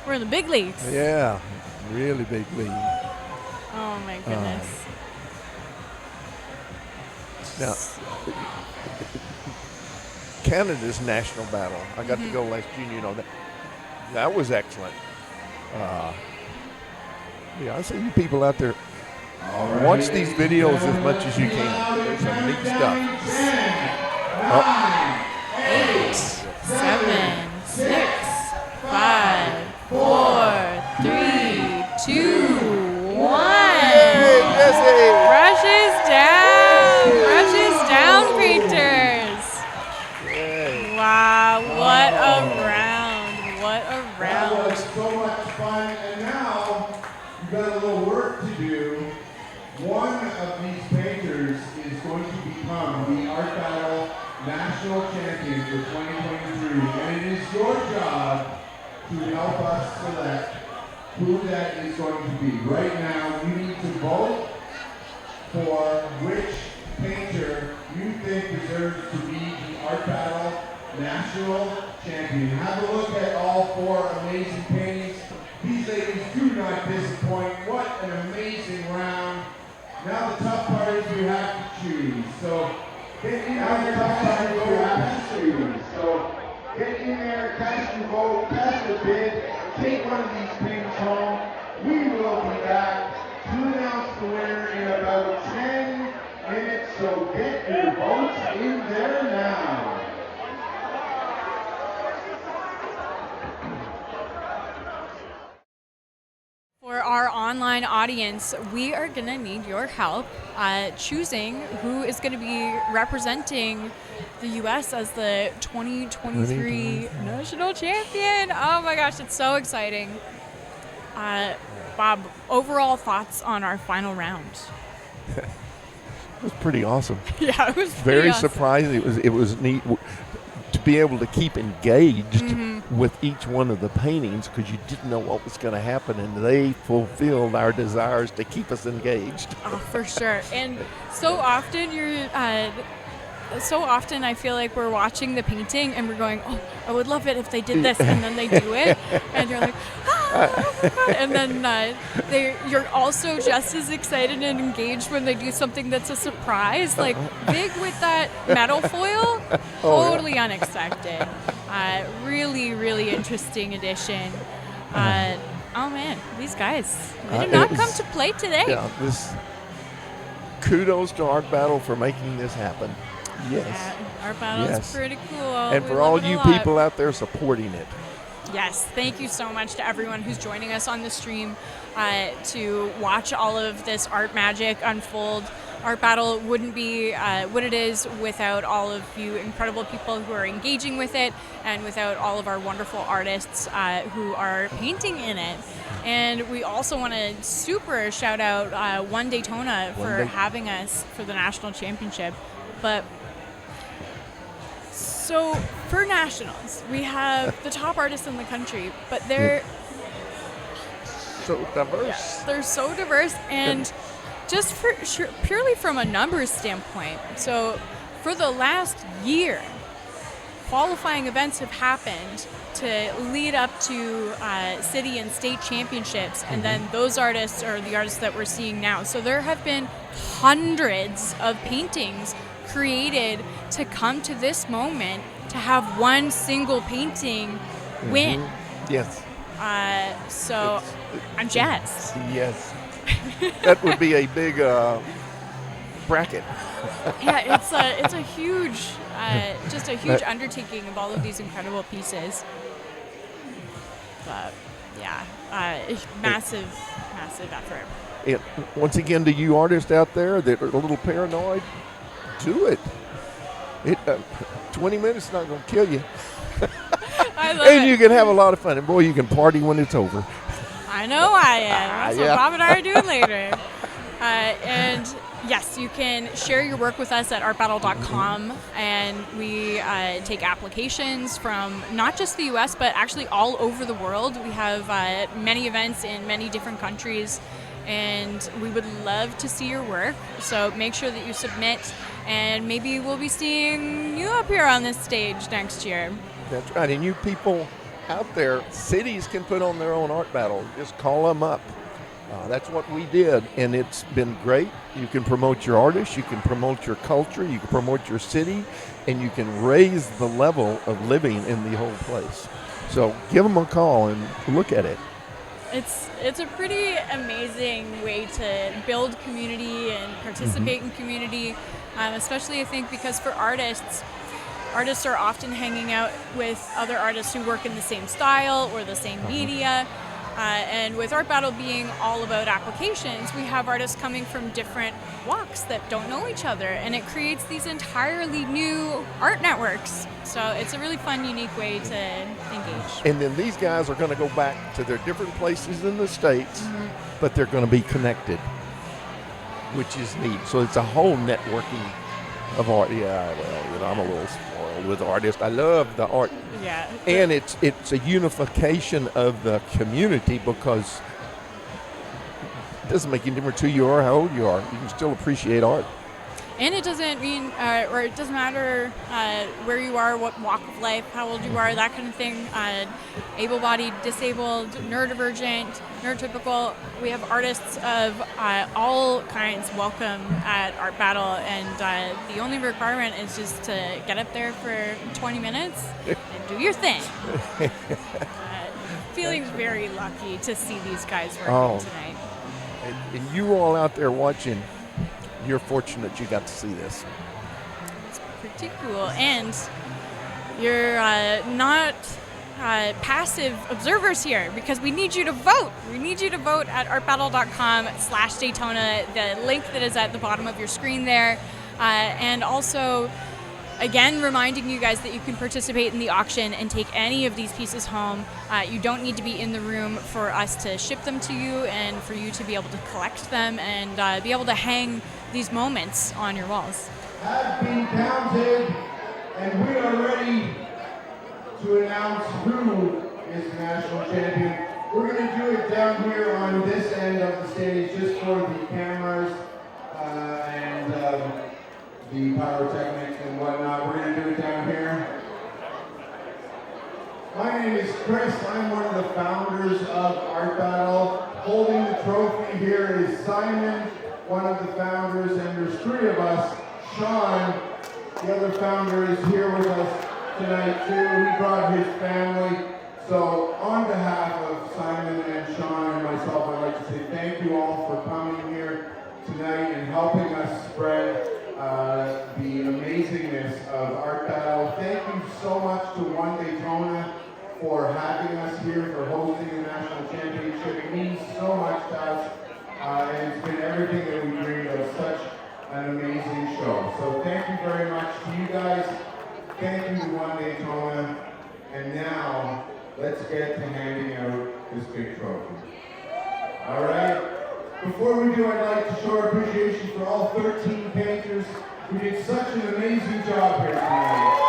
We're in the big leagues. Yeah, really big league. Oh my goodness. Now, Canada's national battle. I got to go last June. You know that was excellent. Yeah, I say you people out there, watch these videos as much as you can. There's some neat stuff. 8, 7, 6, 5, 4, 3, 2, 1. Hey, Jesse! Brushes down, painters. Yay. Wow, what a round! What a That round! was so much fun, and now you got a little work to do. One of these painters is going to become the Art Battle National Champion for 2023, and it is your job to help us select who that is going to be. Right now, you need to vote for which painter you think deserves to be the Art Battle National Champion. Have a look at all 4 amazing paintings. These ladies do not disappoint. What an amazing round. Now the tough part is we have to choose. So get in there, get in there, cast your vote, cast your bid, take one of these paintings home. We will be back to announce the winner in about 10 minutes. So get your votes in there now. For our online audience, we are going to need your help choosing who is going to be representing the U.S. as the 2023 national champion. Oh my gosh, it's so exciting. Bob, overall thoughts on our final round? It was pretty awesome. Yeah, it was Very awesome. surprising. It was neat to be able to keep engaged with each one of the paintings because you didn't know what was going to happen, and they fulfilled our desires to keep us engaged. Oh, for sure. And so often I feel like we're watching the painting and we're going, oh, I would love it if they did this, and then they do it, and you're like, oh my God. And then you're also just as excited and engaged when they do something that's a surprise, like big with that metal foil, totally unexpected. Really, really interesting addition. Oh man, these guys, they did not come to play today. Yeah, kudos to Art Battle for making this happen. Yes. Yeah, Art Battle is pretty cool. And We for love all it a you lot. people out there supporting it. Yes, thank you so much to everyone who's joining us on the stream to watch all of this art magic unfold. Art Battle wouldn't be what it is without all of you incredible people who are engaging with it, and without all of our wonderful artists who are painting in it. And we also want to super shout out One Daytona for having us for the national championship. But so for nationals, we have the top artists in the country, but they're so diverse. Yeah, they're so diverse, and just purely from a numbers standpoint. So for the last year, qualifying events have happened to lead up to city and state championships, and then those artists are the artists that we're seeing now. So there have been hundreds of paintings created to come to this moment to have one single painting win. Yes. So I'm jazzed. Yes. That would be a big bracket. Yeah, it's a huge, just a huge undertaking of all of these incredible pieces. But yeah, massive effort. And once again, to you artists out there that are a little paranoid, do it. 20 minutes is not going to kill you. I love And it. you can have a lot of fun. And boy, you can party when it's over. I know I am. That's what Yeah. Bob and I are doing later. And yes, you can share your work with us at artbattle.com, and we take applications from not just the U.S., but actually all over the world. We have many events in many different countries, and we would love to see your work. So make sure that you submit, and maybe we'll be seeing you up here on this stage next year. That's right. And you people out there, cities can put on their own art battle. Just call them up. That's what we did, and it's been great. You can promote your artists, you can promote your culture, you can promote your city, and you can raise the level of living in the whole place. So give them a call and look at it. It's a pretty amazing way to build community and participate in community, especially I think because for artists are often hanging out with other artists who work in the same style or the same media. And with Art Battle being all about applications, we have artists coming from different walks that don't know each other, and it creates these entirely new art networks. So it's a really fun, unique way to engage. And then these guys are going to go back to their different places in the States, but they're going to be connected, which is neat. So it's a whole networking of art. Yeah, well, I'm a little spoiled with artists. I love the art. Yeah. And it's a unification of the community, because it doesn't make any difference who you are, how old you are. You can still appreciate art. And it doesn't mean, or it doesn't matter where you are, what walk of life, how old you are, that kind of thing. Able-bodied, disabled, neurodivergent, neurotypical. We have artists of all kinds welcome at Art Battle, and the only requirement is just to get up there for 20 minutes and do your thing. Feeling very lucky to see these guys working tonight. And you all out there watching, you're fortunate you got to see this. It's pretty cool. And you're not passive observers here, because we need you to vote. We need you to vote at artbattle.com/Daytona, the link that is at the bottom of your screen there. And also, again, reminding you guys that you can participate in the auction and take any of these pieces home. You don't need to be in the room for us to ship them to you and for you to be able to collect them and be able to hang these moments on your walls. Have been counted, and we are ready to announce who is the national champion. We're going to do it down here on this end of the stage, just for the cameras and the pyrotechnics and whatnot. We're going to do it down here. My name is Chris. I'm one of the founders of Art Battle. Holding the trophy here is Simon, one of the founders, and there's three of us. Sean, the other founder, is here with us tonight too. He brought his family. So on behalf of Simon and Sean and myself, I'd like to say thank you all for coming here tonight and helping us spread the amazingness of Art Battle. Thank you so much to One Daytona for having us here, for hosting the national championship. It means so much to us, and it's been everything that we dreamed of. Such an amazing show. So thank you very much to you guys. Thank you to One Daytona. And now, let's get to handing out this big trophy. All right? Before we do, I'd like to show our appreciation for all 13 painters who did such an amazing job here tonight.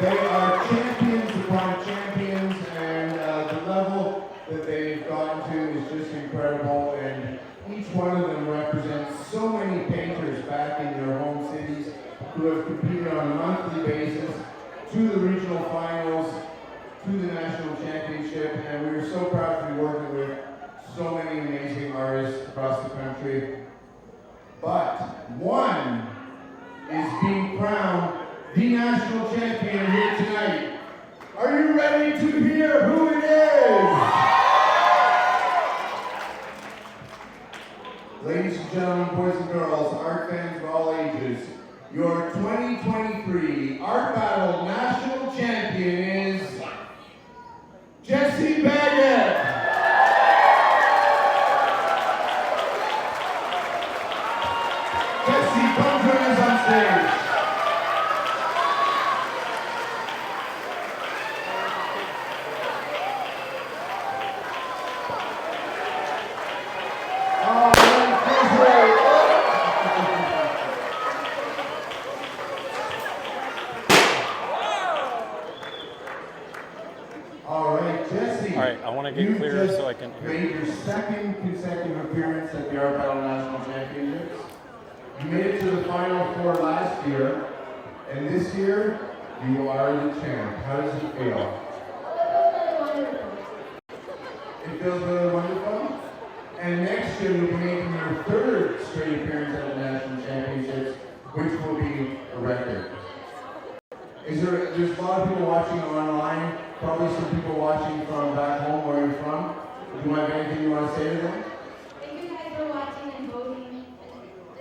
They are champions upon champions, and the level that they've gotten to is just incredible, and each one of them represents so many painters back in their home cities who have competed on a monthly basis to the regional finals, to the national championship, and we're so proud to be working with so many amazing artists across the country. But one is being crowned the national champion here tonight. Are you ready to hear who it is? Ladies and gentlemen, boys and girls, art fans of all ages, your 2023 Art Battle National Champion is Jesse Baggett. Jesse, come join us on stage. Get clearer so I can hear. You made your second consecutive appearance at the Art Battle National Championships. You made it to the Final Four last year, and this year, you are the champ. How does it feel? feels really wonderful. And next year you'll be making your third straight appearance at the National Championships, which will be a record. There's a lot of people watching online, probably some people watching from back home where you're from. Do you have anything you want to say to them? Thank you guys for watching and voting.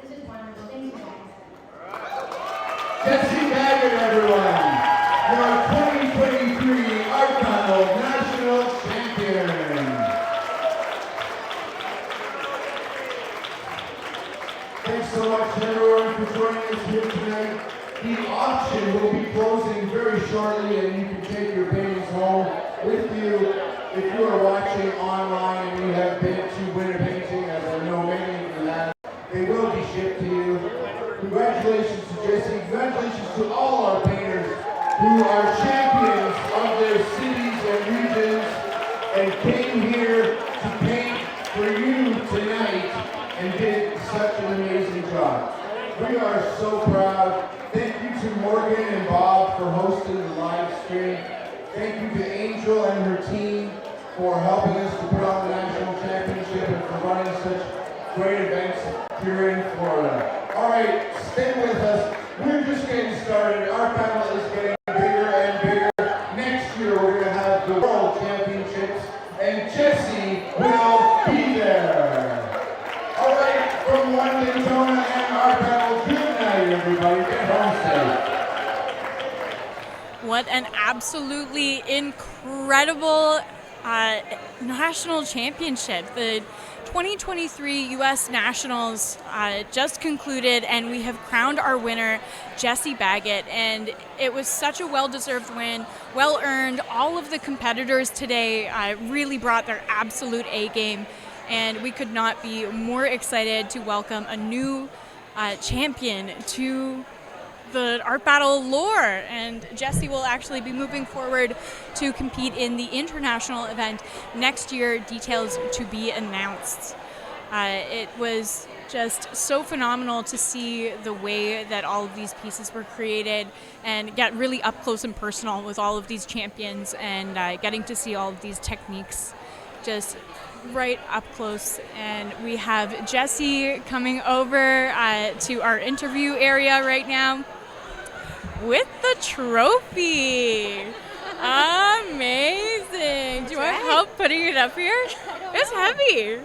This is wonderful. Thank you guys. Jessie Baggett, everyone! Your 2023 Art Battle National Champion! Thanks so much to everyone for joining us here tonight. The auction will be closing very shortly, and you can take your paintings home with you. If you are watching online and you have been to win a painting, as I know many of you have, they will be shipped to you. Congratulations to Jessie. Congratulations to all our painters who are champions of their cities and regions and came here to paint for you tonight and did such an amazing job. We are so proud. Thank you to Morgan and Bob for hosting the live stream. Thank you to Angel and her team for helping us to put on the National Championship and for running such great events here in Florida. All right, stay with us. We're just getting started. Our panel is getting bigger and bigger. Next year, we're going to have the World Championships, and Jessie will be there. All right, from one Daytona and our panel, good night, everybody. Get home safe. What an absolutely incredible national championship. The 2023 U.S. Nationals just concluded, and we have crowned our winner, Jessie Baggett, and it was such a well-deserved win, well-earned. All of the competitors today really brought their absolute A-game, and we could not be more excited to welcome a new champion to the Art Battle lore, and Jessie will actually be moving forward to compete in the international event next year. Details to be announced. It was just so phenomenal to see the way that all of these pieces were created and get really up close and personal with all of these champions, and getting to see all of these techniques just right up close. And we have Jessie coming over to our interview area right now with the trophy. Amazing. Do you want help putting it up here? It's heavy.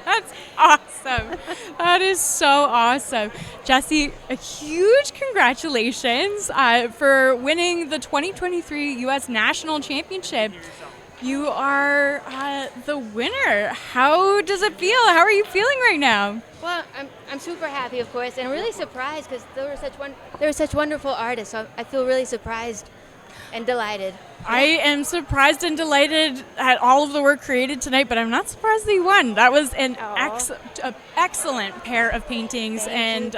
That's awesome. That is so awesome. Jessie, a huge congratulations for winning the 2023 U.S. National Championship. You are the winner. How does it feel? How are you feeling right now? Well, I'm super happy, of course, and really surprised because there were such wonderful artists. So I feel really surprised and delighted. I am surprised and delighted at all of the work created tonight, but I'm not surprised that you won. That was an excellent pair of paintings, and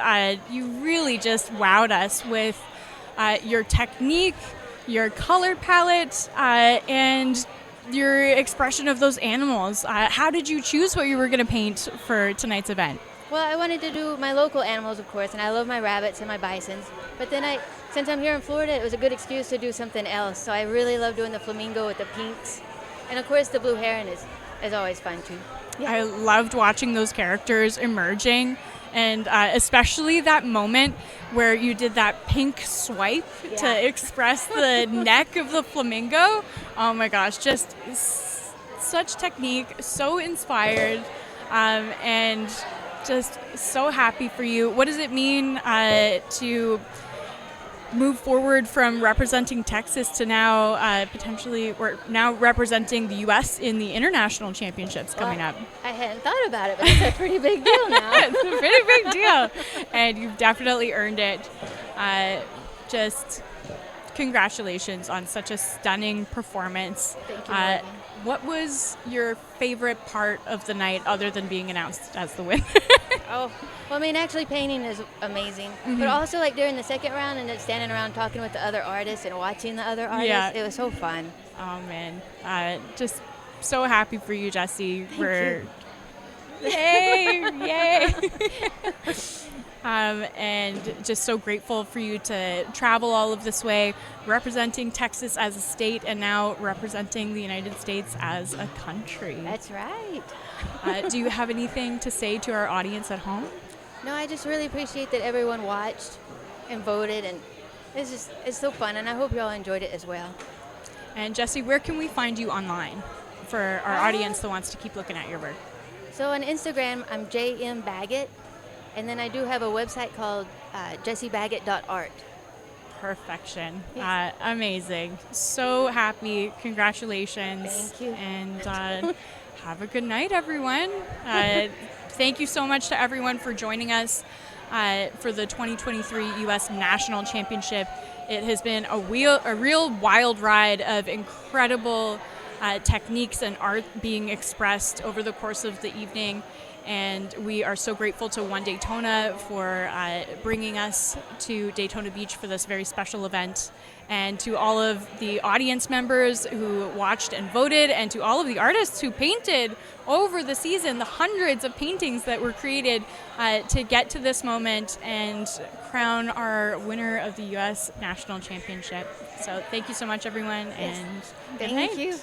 you really just wowed us with your technique, your color palette, and your expression of those animals. How did you choose what you were going to paint for tonight's event? Well, I wanted to do my local animals, of course, and I love my rabbits and my bisons. But then since I'm here in Florida, it was a good excuse to do something else. So I really love doing the flamingo with the pinks. And of course, the blue heron is always fun too. Yeah. I loved watching those characters emerging, and especially that moment where you did that pink swipe to express the neck of the flamingo. Oh my gosh, just such technique, so inspired, and just so happy for you. What does it mean to move forward from representing Texas to now potentially, or now representing the U.S. in the international championships coming up? I hadn't thought about it, but it's a pretty big deal now. It's a pretty big deal, and you've definitely earned it. Just congratulations on such a stunning performance. Thank you, Morgan. What was your favorite part of the night other than being announced as the winner? Oh, well, I mean, actually painting is amazing. But also, like, during the second round and then standing around talking with the other artists and watching the other artists, it was so fun. Oh, man. Just so happy for you, Jessie. Thank you. Yay! Yay! and just so grateful for you to travel all of this way, representing Texas as a state and now representing the United States as a country. That's right. Do you have anything to say to our audience at home? No, I just really appreciate that everyone watched and voted, and it's so fun, and I hope you all enjoyed it as well. And Jesse, where can we find you online for our audience that wants to keep looking at your work? So on Instagram, I'm JM Baggett, and then I do have a website called jessiebaggett.art. Perfection. Yes. Amazing. So happy. Congratulations. Thank you. And have a good night, everyone. Thank you so much to everyone for joining us for the 2023 U.S. National Championship. It has been a real wild ride of incredible techniques and art being expressed over the course of the evening. And we are so grateful to One Daytona for bringing us to Daytona Beach for this very special event, and to all of the audience members who watched and voted, and to all of the artists who painted over the season, the hundreds of paintings that were created to get to this moment and crown our winner of the U.S. National Championship. So thank you so much, everyone, Yes. and good Thank night. you.